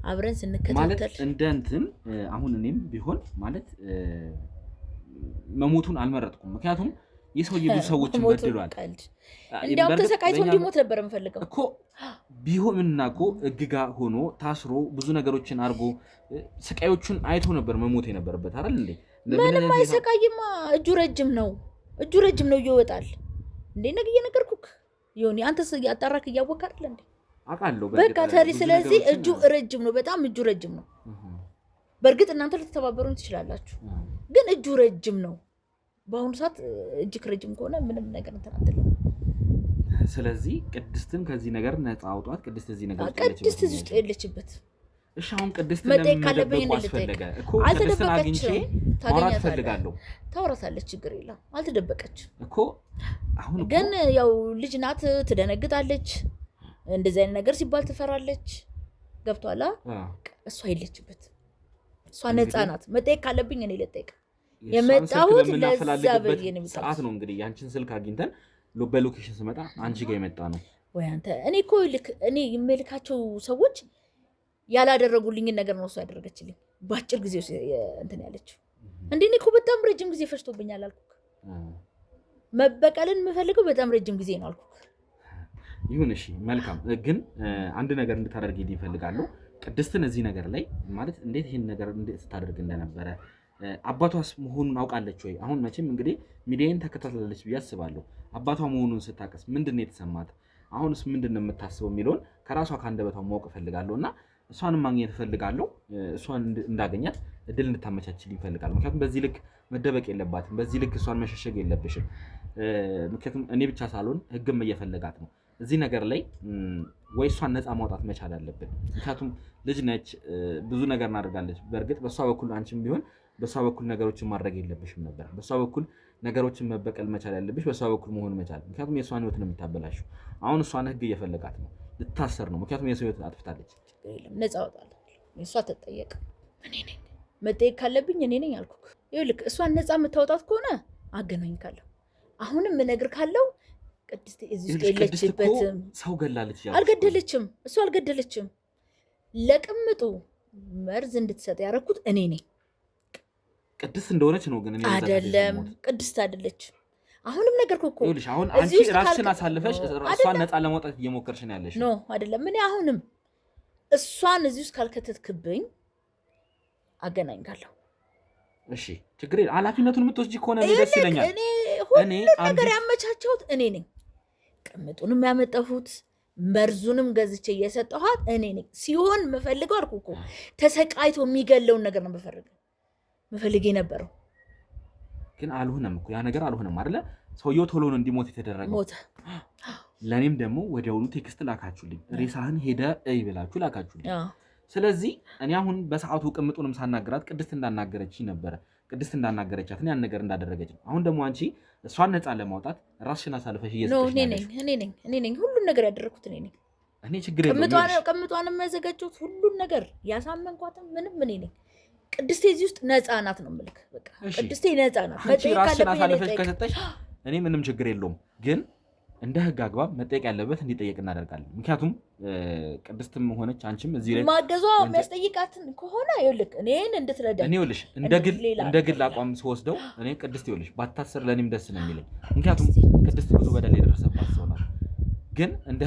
አብረን ስንከታተል ማለት እንደ እንትን አሁን እኔም ቢሆን ማለት መሞቱን አልመረጥኩም። ምክንያቱም የሰውዬ ብዙ ሰዎችን በድሏል። እንዲያውም ተሰቃይቶ እንዲሞት ነበር የምፈልገው እኮ ቢሆንና እኮ እግጋ ሆኖ ታስሮ ብዙ ነገሮችን አድርጎ ስቃዮቹን አይቶ ነበር መሞት የነበረበት አይደል እንዴ? ምንም አይሰቃይማ። እጁ ረጅም ነው ይወጣል እንዴ? ነገ እየነገርኩህ ይሁን አንተ ያጣራክ እያወቅህ አይደል እንዴ? አውቃለሁ በቃ ታሪ። ስለዚህ እጁ ረጅም ነው፣ በጣም እጁ ረጅም ነው። በእርግጥ እናንተ ልትተባበሩን ትችላላችሁ፣ ግን እጁ ረጅም ነው። በአሁኑ ሰዓት እጅግ ረጅም ከሆነ ምንም ነገር እንትን አትልም። ስለዚህ ቅድስትን ከዚህ ነገር ነፃ አውጧት። ቅድስት እዚህ ነገር ቅድስት እዚህ ውስጥ የለችበት። እሺ አሁን ቅድስት ለመደበቅ አስፈለገ እኮ ቅድስትን አግኝቼ ማውራት ፈልጋለሁ። ታወራታለች፣ ችግር የለም። አልተደበቀች እኮ አሁን ግን ያው ልጅ ናት፣ ትደነግጣለች። እንደዚህ አይነት ነገር ሲባል ትፈራለች። ገብቷላ? እሷ የለችበት። እሷ ነፃ ናት። መጠየቅ ካለብኝ እኔ ልጠይቅ የመጣሁት ለዛ በየ ነው ሰዓት ነው። እንግዲህ ያንቺን ስልክ አግኝተን በሎኬሽን ስመጣ አንቺ ጋር የመጣ ነው ወይ አንተ? እኔ እኮ እኔ የምልካቸው ሰዎች ያላደረጉልኝን ነገር ነው እሷ ያደረገችልኝ በአጭር ጊዜ እንትን ያለችው። እንዴ እኔ እኮ በጣም ረጅም ጊዜ ፈጅቶብኛል አልኩህ። መበቀልን የምፈልገው በጣም ረጅም ጊዜ ነው አልኩ። ይሁን እሺ፣ መልካም። ግን አንድ ነገር እንድታደርጊልኝ እፈልጋለሁ። ቅድስትን እዚህ ነገር ላይ ማለት እንዴት ይህን ነገር ስታደርግ እንደነበረ አባቷስ መሆኑን አውቃለች ወይ? አሁን መቼም እንግዲህ ሚዲያን ተከታተላለች ብዬ አስባለሁ። አባቷ መሆኑን ስታቀስ ምንድን ነው የተሰማት? አሁንስ ምንድን ነው የምታስበው የሚለውን ከራሷ ከአንደበቷ ማወቅ እፈልጋለሁ እና እሷንም ማግኘት እፈልጋለሁ። እሷን እንዳገኛት እድል እንድታመቻችልኝ እፈልጋለሁ። ምክንያቱም በዚህ ልክ መደበቅ የለባትም። በዚህ ልክ እሷን መሸሸግ የለብሽም። ምክንያቱም እኔ ብቻ ሳልሆን ህግም እየፈለጋት ነው። እዚህ ነገር ላይ ወይ እሷን ነፃ ማውጣት መቻል አለብን። ምክንያቱም ልጅ ነች፣ ብዙ ነገር እናደርጋለች። በእርግጥ በእሷ በኩል አንቺም ቢሆን በእሷ በኩል ነገሮችን ማድረግ የለብሽም ነበር። በእሷ በኩል ነገሮችን መበቀል መቻል ያለብሽ በእሷ በኩል መሆን መቻል። ምክንያቱም የእሷን ህይወት ነው የምታበላሽው። አሁን እሷን ህግ እየፈለጋት ነው፣ ልታሰር ነው። ምክንያቱም የሰው ህይወት አጥፍታለች። ነፃ አወጣለሁ። እሷ ትጠየቅ፣ እኔ ነኝ መጠየቅ ካለብኝ እኔ ነኝ አልኩህ። ይኸውልህ እሷን ነፃ የምታወጣት ከሆነ አገናኝካለሁ። አሁንም እነግር ካለው ቅድስት እዚህ ውስጥ የለችበትም። ሰው ገላለች። አልገደለችም። እሱ አልገደለችም። ለቅምጡ መርዝ እንድትሰጥ ያደረኩት እኔ ነኝ። ቅድስት እንደሆነች ነው ግን አይደለም። ቅድስት አይደለች። አሁንም ነገርኩህ እኮ። ይኸውልሽ አሁን አንቺ ራስሽን አሳልፈሽ እሷን ነፃ ለማውጣት እየሞከርሽ ነው ያለሽ። ኖ አይደለም። እኔ አሁንም እሷን እዚህ ውስጥ ካልከተትክብኝ አገናኝካለሁ። እሺ ችግር የለም። ኃላፊነቱን የምትወስጂ ከሆነ ደስ ይለኛል። እኔ ሁሉም ነገር ያመቻቸውት እኔ ነኝ። ቅምጡንም ያመጣሁት መርዙንም ገዝቼ እየሰጠኋት እኔ ነኝ። ሲሆን የምፈልገው አልኩህ እኮ ተሰቃይቶ የሚገለውን ነገር ነው መፈልግ የነበረው። ግን አልሆነም እኮ ያ ነገር አልሆነም አይደለ? ሰውየው ቶሎ ነው እንዲሞት የተደረገው። ሞተ። ለእኔም ደግሞ ወዲያውኑ ቴክስት ላካችሁልኝ፣ ሬሳህን ሄደ እይ ብላችሁ ላካችሁልኝ። ስለዚህ እኔ አሁን በሰዓቱ ቅምጡንም ሳናገራት ቅድስት እንዳናገረች ነበረ። ቅድስት እንዳናገረቻት ያን ነገር እንዳደረገች ነው። አሁን ደግሞ አንቺ እሷን ነፃ ለማውጣት ራስሽን አሳልፈሽ እየሰጠሽ እኔ ነኝ ሁሉን ነገር ያደረኩት እኔ ነኝ። እኔ ችግር የለውም። ቅምጧን የሚያዘጋጀሁት ሁሉን ነገር ያሳመንኳትም ምንም እኔ ነኝ። ቅድስቴ እዚህ ውስጥ ነፃ ናት ነው የምልህ። በቃ ቅድስቴ ነፃ ናት። ራስሽን አሳልፈሽ ከሰጠሽ እኔ ምንም ችግር የለውም። ግን እንደ ህግ አግባብ መጠየቅ ያለበት እንዲጠየቅ እናደርጋለን። ምክንያቱም ቅድስትም ሆነች አንቺም እዚህ ላይ ማገዟ የሚያስጠይቃትን ከሆነ ይኸውልህ እኔን እንድትረዳ እኔ ይኸውልሽ እንደ ግል አቋም ስወስደው እኔ ቅድስት ይኸውልሽ ባታሰር ለእኔም ደስ ነው የሚለኝ። ምክንያቱም ቅድስት ብዙ በደል የደረሰባት ሰው ናት። ግን እንደ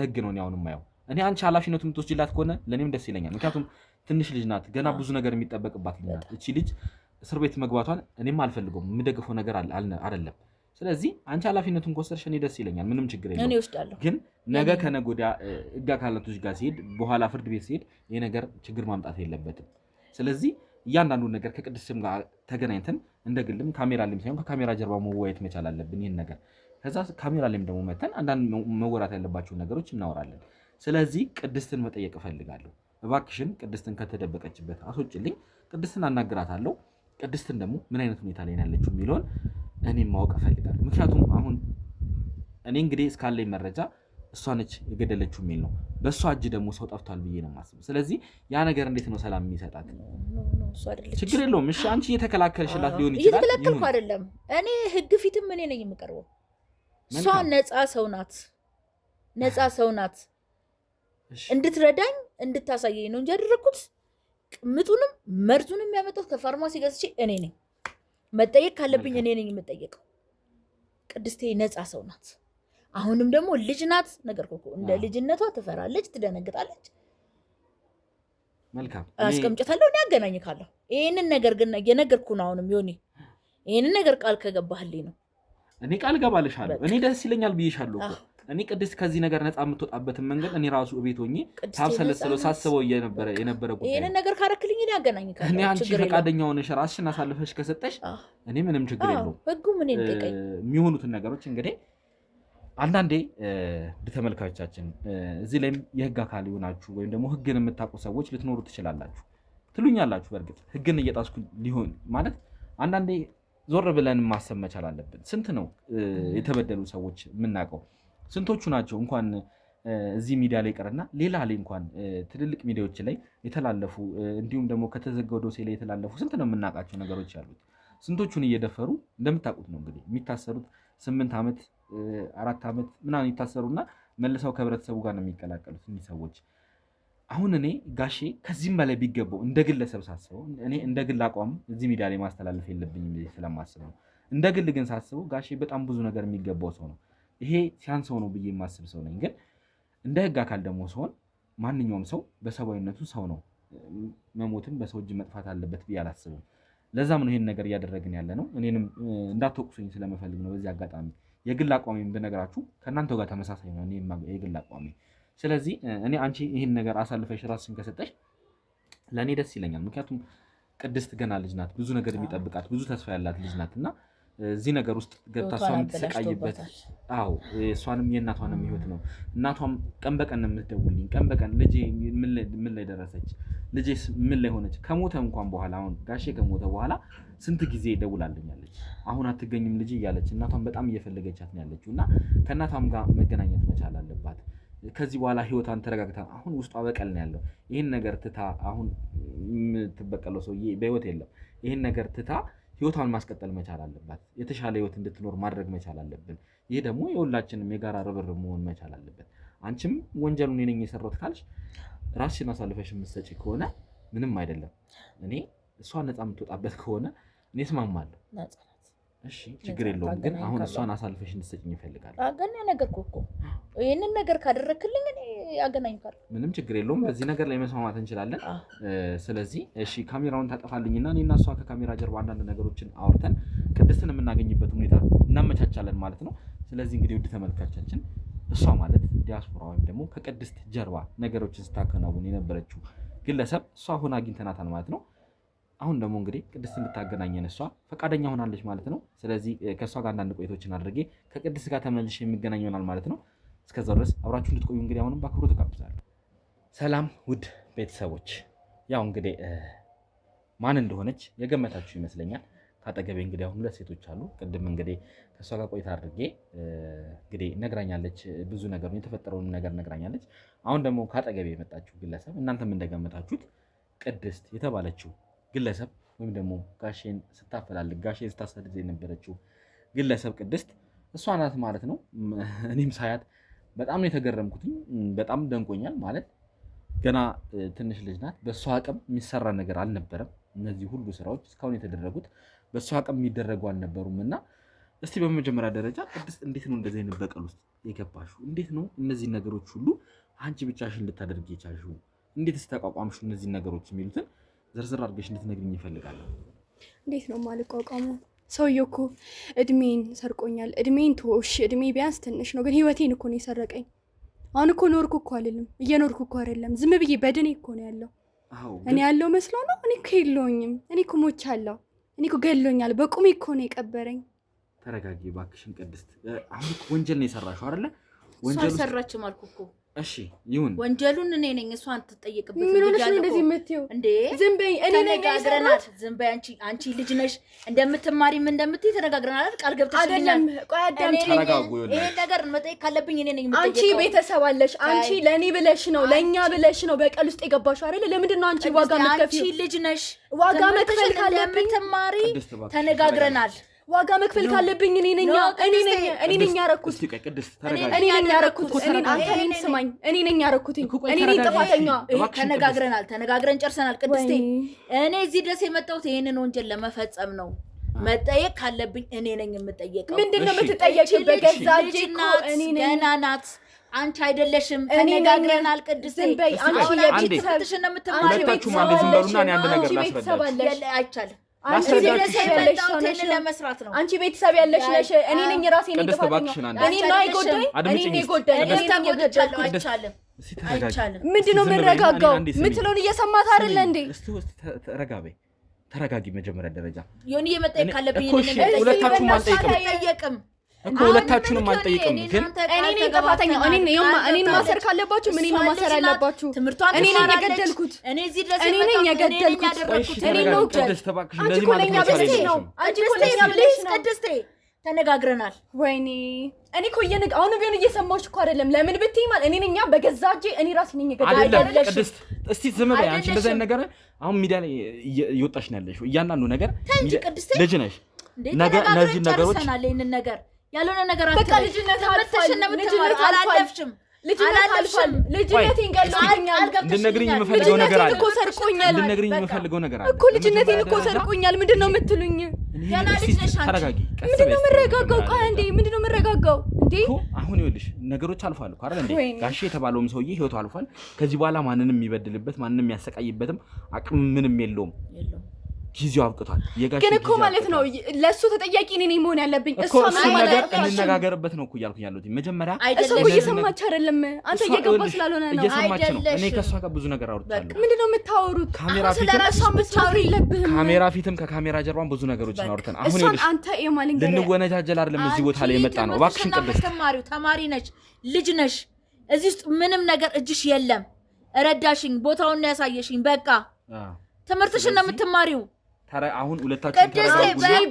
ህግ ነው እኔ አሁን የማየው። እኔ አንቺ ኃላፊነቱ የምትወስጂላት ከሆነ ለእኔም ደስ ይለኛል። ምክንያቱም ትንሽ ልጅ ናት፣ ገና ብዙ ነገር የሚጠበቅባት ልጅ ናት። እቺ ልጅ እስር ቤት መግባቷን እኔም አልፈልገውም፣ የምደግፈው ነገር አይደለም። ስለዚህ አንቺ ኃላፊነቱን ከወሰድሽ እኔ ደስ ይለኛል፣ ምንም ችግር የለውም። ግን ነገ ከነገ ወዲያ ህግ አካላቶች ጋር ሲሄድ በኋላ ፍርድ ቤት ሲሄድ ይሄ ነገር ችግር ማምጣት የለበትም። ስለዚህ እያንዳንዱን ነገር ከቅድስትም ጋር ተገናኝተን እንደ ግልም ካሜራ ላይም ሳይሆን ከካሜራ ጀርባ መወያየት መቻል አለብን ይህን ነገር። ከዛ ካሜራ ላይም ደግሞ መተን አንዳንድ መወራት ያለባቸውን ነገሮች እናወራለን። ስለዚህ ቅድስትን መጠየቅ እፈልጋለሁ። እባክሽን ቅድስትን ከተደበቀችበት አስወጭልኝ። ቅድስትን አናግራታለሁ። ቅድስትን ደግሞ ምን አይነት ሁኔታ ላይ ያለችው የሚለውን እኔም ማወቅ እፈልጋለሁ። ምክንያቱም አሁን እኔ እንግዲህ እስካለኝ መረጃ እሷ ነች የገደለችው የሚል ነው። በእሷ እጅ ደግሞ ሰው ጠፍቷል ብዬ ነው የማስበው። ስለዚህ ያ ነገር እንዴት ነው ሰላም የሚሰጣት? ችግር የለውም። እሺ አንቺ እየተከላከልሽላት ሊሆን ይችላል። እየተከላከልኩ አይደለም። እኔ ህግ ፊትም እኔ ነኝ የምቀርበው። እሷ ነፃ ሰው ናት። እንድትረዳኝ እንድታሳየኝ ነው እንጂ ያደረግኩት ቅምጡንም መርዙንም ያመጣሁት ከፋርማሲ ገዝቼ እኔ ነኝ። መጠየቅ ካለብኝ እኔ ነኝ የምጠየቀው። ቅድስቴ ነፃ ሰው ናት። አሁንም ደግሞ ልጅ ናት። ነገርኩህ እኮ እንደ ልጅነቷ ትፈራለች፣ ትደነግጣለች። መልካም አስቀምጨታለሁ፣ እኔ አገናኝካለሁ። ይህንን ነገር ግን እየነገርኩህ ነው። አሁንም ዮኒ ይህንን ነገር ቃል ከገባህልኝ ነው። እኔ ቃል ገባልሻለሁ። እኔ ደስ ይለኛል ብዬሻለሁ እኮ እኔ ቅድስት ከዚህ ነገር ነፃ የምትወጣበትን መንገድ እኔ ራሱ እቤት ሆኜ ሳብሰለስለው ሳስበው የነበረ ጉዳይ። ይሄንን ነገር ካረክልኝ እኔ አገናኝካለሁ። እኔ አንቺ ፈቃደኛ ሆነሽ ራስሽን አሳልፈሽ ከሰጠሽ እኔ ምንም ችግር የለውም። ህጉ ምን ይጠይቀኝ? የሚሆኑትን ነገሮች እንግዲህ አንዳንዴ ተመልካቾቻችን እዚህ ላይም የህግ አካል ይሆናችሁ ወይም ደግሞ ህግን የምታውቁ ሰዎች ልትኖሩ ትችላላችሁ፣ ትሉኛላችሁ። በእርግጥ ህግን እየጣስኩ ሊሆን ማለት አንዳንዴ ዞር ብለን ማሰብ መቻል አለብን። ስንት ነው የተበደሉ ሰዎች የምናውቀው? ስንቶቹ ናቸው እንኳን እዚህ ሚዲያ ላይ ቀርና ሌላ ላይ እንኳን ትልልቅ ሚዲያዎች ላይ የተላለፉ እንዲሁም ደግሞ ከተዘጋው ዶሴ ላይ የተላለፉ ስንት ነው የምናውቃቸው ነገሮች ያሉት። ስንቶቹን እየደፈሩ እንደምታውቁት ነው እንግዲህ የሚታሰሩት 8 ዓመት 4 ዓመት ምናምን ይታሰሩና መልሰው ከህብረተሰቡ ጋር ነው የሚቀላቀሉት እኒህ ሰዎች። አሁን እኔ ጋሼ ከዚህም በላይ ቢገባው እንደ ግለሰብ ሳስበው እኔ እንደ ግል አቋም እዚህ ሚዲያ ላይ ማስተላለፍ የለብኝም ስለማስብ ነው። እንደ ግል ግን ሳስበው ጋሼ በጣም ብዙ ነገር የሚገባው ሰው ነው። ይሄ ሲያንሰው ነው ብዬ የማስብ ሰው ነኝ። ግን እንደ ህግ አካል ደግሞ ሲሆን ማንኛውም ሰው በሰብአዊነቱ ሰው ነው። መሞትም በሰው እጅ መጥፋት አለበት ብዬ አላስብም። ለዛም ነው ይሄን ነገር እያደረግን ያለ ነው። እኔንም እንዳትወቅሱኝ ስለምፈልግ ነው በዚህ አጋጣሚ። የግል አቋሜን ብነግራችሁ ከእናንተው ጋር ተመሳሳይ ነው እኔ የግል አቋሜ። ስለዚህ እኔ አንቺ ይሄን ነገር አሳልፈሽ ራስሽን ከሰጠሽ ለእኔ ደስ ይለኛል። ምክንያቱም ቅድስት ገና ልጅ ናት፣ ብዙ ነገር የሚጠብቃት ብዙ ተስፋ ያላት ልጅ ናት እና እዚህ ነገር ውስጥ ገብታ እሷ የምትሰቃይበት እሷንም የእናቷንም ህይወት ነው። እናቷም ቀን በቀን የምትደውልኝ ቀን በቀን ልጄ ምን ላይ ደረሰች፣ ልጄ ምን ላይ ሆነች፣ ከሞተ እንኳን በኋላ አሁን ጋሼ ከሞተ በኋላ ስንት ጊዜ ደውላልኛለች። አሁን አትገኝም ልጅ እያለች እናቷም በጣም እየፈለገቻት ነው ያለችው እና ከእናቷም ጋር መገናኘት መቻል አለባት። ከዚህ በኋላ ህይወቷን ተረጋግታ አሁን ውስጧ በቀል ነው ያለው። ይህን ነገር ትታ አሁን የምትበቀለው ሰውዬ በህይወት የለም። ይህን ነገር ትታ ህይወቷን ማስቀጠል መቻል አለባት። የተሻለ ህይወት እንድትኖር ማድረግ መቻል አለብን። ይሄ ደግሞ የሁላችንም የጋራ ርብርብ መሆን መቻል አለበት። አንቺም ወንጀሉን እኔ ነኝ የሰራሁት ካልሽ ራስሽን አሳልፈሽ የምትሰጪ ከሆነ ምንም አይደለም። እኔ እሷ ነፃ የምትወጣበት ከሆነ እኔ እስማማለሁ። እሺ ችግር የለውም። ግን አሁን እሷን አሳልፈሽ እንድትሰጪኝ ይፈልጋል። አገና ነገር እኮ ይሄንን ነገር ካደረክልኝ እኔ ያገናኝካል። ምንም ችግር የለውም። በዚህ ነገር ላይ መስማማት እንችላለን። ስለዚህ እሺ ካሜራውን ታጠፋልኝና እኔና እሷ ከካሜራ ጀርባ አንዳንድ ነገሮችን አውርተን ቅድስትን የምናገኝበት ሁኔታ እናመቻቻለን ማለት ነው። ስለዚህ እንግዲህ ውድ ተመልካቾቻችን እሷ ማለት ዲያስፖራ ወይም ደግሞ ከቅድስት ጀርባ ነገሮችን ስታከናውን የነበረችው ግለሰብ እሷ ሆና አግኝተናታል ማለት ነው። አሁን ደግሞ እንግዲህ ቅድስት እንድታገናኘን እሷ ፈቃደኛ ሆናለች ማለት ነው። ስለዚህ ከእሷ ጋር አንዳንድ ቆይቶችን አድርጌ ከቅድስት ጋር ተመልሼ የሚገናኝ ይሆናል ማለት ነው። እስከዛው ድረስ አብራችሁ እንድትቆዩ እንግዲህ አሁንም በአክብሮት ተጋብዛለሁ። ሰላም ውድ ቤተሰቦች፣ ያው እንግዲህ ማን እንደሆነች የገመታችሁ ይመስለኛል። ካጠገቤ እንግዲህ አሁን ሁለት ሴቶች አሉ። ቅድም እንግዲህ ከእሷ ጋር ቆይታ አድርጌ እንግዲህ ነግራኛለች፣ ብዙ ነገር የተፈጠረውን ነገር ነግራኛለች። አሁን ደግሞ ካጠገቤ የመጣችሁ ግለሰብ እናንተም እንደገመታችሁት ቅድስት የተባለችው ግለሰብ ወይም ደግሞ ጋሼን ስታፈላልግ ጋሼን ስታሰድድ የነበረችው ግለሰብ ቅድስት እሷ ናት ማለት ነው። እኔም ሳያት በጣም ነው የተገረምኩትኝ። በጣም ደንቆኛል ማለት ገና ትንሽ ልጅ ናት። በእሷ አቅም የሚሰራ ነገር አልነበረም። እነዚህ ሁሉ ስራዎች እስካሁን የተደረጉት በእሷ አቅም የሚደረጉ አልነበሩም እና እስቲ በመጀመሪያ ደረጃ ቅድስት እንዴት ነው እንደዚህ አይነት በቀል ውስጥ የገባሽው? እንዴት ነው እነዚህ ነገሮች ሁሉ አንቺ ብቻሽን ልታደርጊ የቻልሽው? እንዴት ተቋቋምሽ? እነዚህ ነገሮች የሚሉትን ዝርዝር አድርገሽ እንድትነግሪኝ እፈልጋለሁ። እንዴት ነው የማልቋቋመው? ሰውዬው እኮ እድሜን ሰርቆኛል። እድሜን ተወሽ፣ እድሜ ቢያንስ ትንሽ ነው፣ ግን ህይወቴን እኮ ነው የሰረቀኝ። አሁን እኮ ኖርኩ እኮ አይደለም፣ እየኖርኩ እኮ አይደለም፣ ዝም ብዬ በድኔ እኮ ነው ያለው። እኔ ያለው መስሎ ነው? እኔ እኮ የለውኝም። እኔ እኮ ሞቻለሁ። እኔ እኮ ገሎኛል። በቁሜ እኮ ነው የቀበረኝ። ተረጋጊ እባክሽን ቅድስት። አሁን እኮ ወንጀል ነው የሰራሽው አይደለ? ወንጀል ሰራችም አልኩ እኮ። እሺ ይሁን፣ ወንጀሉን እኔ ነኝ። እሷን ትጠየቅበት ምን ሆነሽ ነው እንደዚህ የምትይው እንዴ? ዝም በይ። እኔ ነኝ ተነጋግረናል። ዝም በይ አንቺ ልጅ ነሽ፣ እንደምትማሪም እንደምትይ ተነጋግረናል። ቃል ገብተሽልኛል። ቆይ አዳምጪ። ይሄ ነገር መጠየቅ ካለብኝ እኔ ነኝ የምጠየቀው። አንቺ ቤተሰብ አለሽ። አንቺ ለኔ ብለሽ ነው ለኛ ብለሽ ነው በቀል ውስጥ የገባሽው አይደለ? ለምንድን ነው አንቺ ዋጋ መክፈል? አንቺ ልጅ ነሽ፣ ዋጋ መክፈል ካለብኝ ተማሪ ተነጋግረናል። ዋጋ መክፈል ካለብኝ እኔ ነኝ ያረኩት። እኔ ነኝ ያረኩት። እኔን ስማኝ፣ እኔ ነኝ ያረኩት። እኔ ነኝ ጥፋተኛ። ተነጋግረን ጨርሰናል። ቅድስቴ፣ እኔ እዚህ ድረስ የመጣሁት ይሄንን ወንጀል ለመፈጸም ነው። መጠየቅ ካለብኝ እኔ ነኝ የምጠየቀው። ምንድነው የምትጠየቂው? በገዛ እጄ እኮ እኔ ነኝ። ገና ናት፣ አንቺ አይደለሽም። ተነጋግረናል። ቅድስቴ፣ አንቺ የቤተሰብሽን ነው የምትማሪው። ሁለታችሁም አንዴ ዝም በሉና እኔ አንድ ነገር ላስረዳችሁ። አይቻልም። አንቺ ቤተሰብ ያለሽ ነሽ። እኔ ነኝ ራሴን ጥፋተኛ። እኔ ነው አይጎዳኝ። ምንድነው የምንረጋጋው? ምትለውን እየሰማት አይደለ እንዴ? ተረጋጊ። መጀመሪያ ደረጃ ዮኒ የመጠየቅ ካለብኝ ሁለታችሁም አልጠይቅም እኮ ሁለታችሁንም አልጠይቅም። ግን እኔ ነኝ ጥፋተኛ። እኔን ማሰር ካለባችሁ ምን ነው ማሰር ያለባችሁ? እኔ ነኝ የገደልኩት። እኔ ነኝ የገደልኩት። እኔ ነው አንቺ እኮ ለኛ ብለሽ ነው። አንቺ እኮ ለኛ ብለሽ ነው። ቅድስቴ፣ ተነጋግረናል። ወይኔ እኔ እኮ አሁን ቢሆን እየሰማሁሽ እኮ አይደለም። ለምን ብትይ ማለት እኔ ነኝ በገዛ እጄ እኔ ራሴ ነኝ የገደልኩት። ቅድስት፣ እስቲ ዝም በይ አንቺ። እንደዛ ነገር አሁን ሚዲያ ላይ እየወጣሽ ነው ያለሽው። እያንዳንዱ ነገር ልጅ ነሽ። ነገ እነዚህ ነገሮች ነገር ያልሆነ ነገር በቃ ልጅነት አልፏል። አላለፍሽም። ልጅነት አልፏል። ልጅነቴን ገለውኛል። እንድነግሪኝ የምፈልገው ነገር አለ እኮ ሰርቆኛል። እንድነግሪኝ የምፈልገው ነገር አለ እኮ ልጅነቴን እኮ ሰርቆኛል። ምንድነው የምትሉኝ? ገና ልጅ ነሽ አንቺ። ተረጋጊ። ምንድነው የምረጋጋው? ቆይ እንዴ ምንድነው የምረጋጋው እንዴ? አሁን ይኸውልሽ ነገሮች አልፏል እኮ አይደል እንዴ? ጋሼ የተባለውም ሰውዬ ህይወቱ አልፏል። ከዚህ በኋላ ማንንም የሚበድልበት ማንንም የሚያሰቃይበትም አቅም ምንም የለውም። ጊዜው አብቅቷል። ግን እኮ ማለት ነው ለሱ ተጠያቂ እኔ ነኝ መሆን ያለብኝ። እሷ ነገር እንነጋገርበት ነው እኮ እያልኩኝ ያለሁት። መጀመሪያ እሱ እኮ እየሰማች አይደለም። አንተ እየገባ ስላልሆነ ነው። እየሰማች ነው። እኔ ከሷ ጋር ብዙ ነገር አውርቻለሁ። ምንድነው የምታወሩት? ካሜራ ፊትም ከካሜራ ጀርባም ብዙ ነገሮች አውርተን አሁን እሷን አንተ የማልን ገረ ልንወነጃጀል አይደለም እዚህ ቦታ ላይ የመጣ ነው። እባክሽን ቅድስት ተማሪ ነሽ፣ ልጅ ነሽ። እዚህ ውስጥ ምንም ነገር እጅሽ የለም። ረዳሽኝ፣ ቦታውን ነው ያሳየሽኝ። በቃ ትምህርትሽን ነው የምትማሪው። አሁን ሁለታችን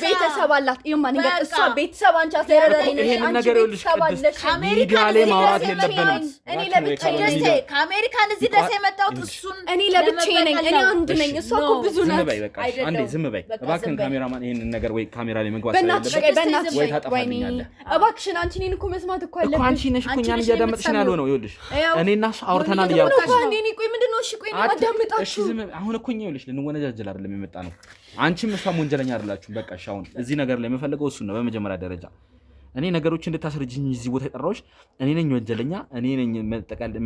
ቤተሰብ አላት። ይማን ነገር እሷ ቤተሰብ አንቺ አስተዳዳሪ ነሽ። ይሄን ነገር ይኸውልሽ ቅድስት ሚዲያ ላይ ማውራት የለብንም። እኔ ለብቻዬ ነኝ። ከአሜሪካን እዚህ ድረስ የመጣሁት እሱን እኔ ለብቻዬ ነኝ። እኔ አንድ ነኝ። እሷ እኮ ብዙ ናት። ዝም በይ በቃ አንዴ ዝም በይ እባክህን። ካሜራማን ይሄን ነገር ወይ ካሜራ ላይ መግባት በእናትሽ ወይ ታጠፋልኛለህ። እባክሽን አንቺ እኔን እኮ መስማት እኮ አለብሽ እኮ አንቺ ነሽ እኮ እኛን እያዳመጥሽ ነው ያለው ነው። ይኸውልሽ እኔና እሱ አውርተናል እያልኩሽ ነው። አንዴ ቆይ ምንድነው? እሺ ቆይ አዳምጣችሁ። እሺ ዝም አሁን እኮ ይኸውልሽ ልንወነጃጀል አይደለም የመጣ ነው። አንቺም እሷም ወንጀለኛ አይደላችሁም። በቃ እሺ አሁን እዚህ ነገር ላይ የምፈልገው እሱ ነው። በመጀመሪያ ደረጃ እኔ ነገሮችን እንድታስረጅኝ እዚህ ቦታ የጠራሁሽ እኔ ነኝ ወንጀለኛ፣ እኔ ነኝ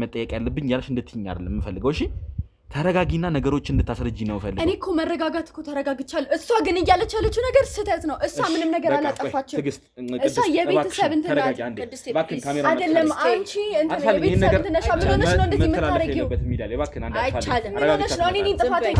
መጠየቅ ያለብኝ ያልሽ እንድትይኝ አይደለም የምፈልገው። እሺ ተረጋጊና ነገሮችን እንድታስረጅኝ ነው የምፈልገው። እኔ እኮ መረጋጋት እኮ ተረጋግቻለሁ። እሷ ግን እያለች ያለችው ነገር ስህተት ነው። እሷ ምንም ነገር አላጠፋችም። እሷ የቤተሰብ እንትን አይደለም። አንቺ እንትን የቤተሰብ እንትን ነሽ። ምን ሆነሽ ነው እንደዚህ የምታረጊው? አይቻልም። ምን ሆነሽ ነው? እኔ ጥፋተኛ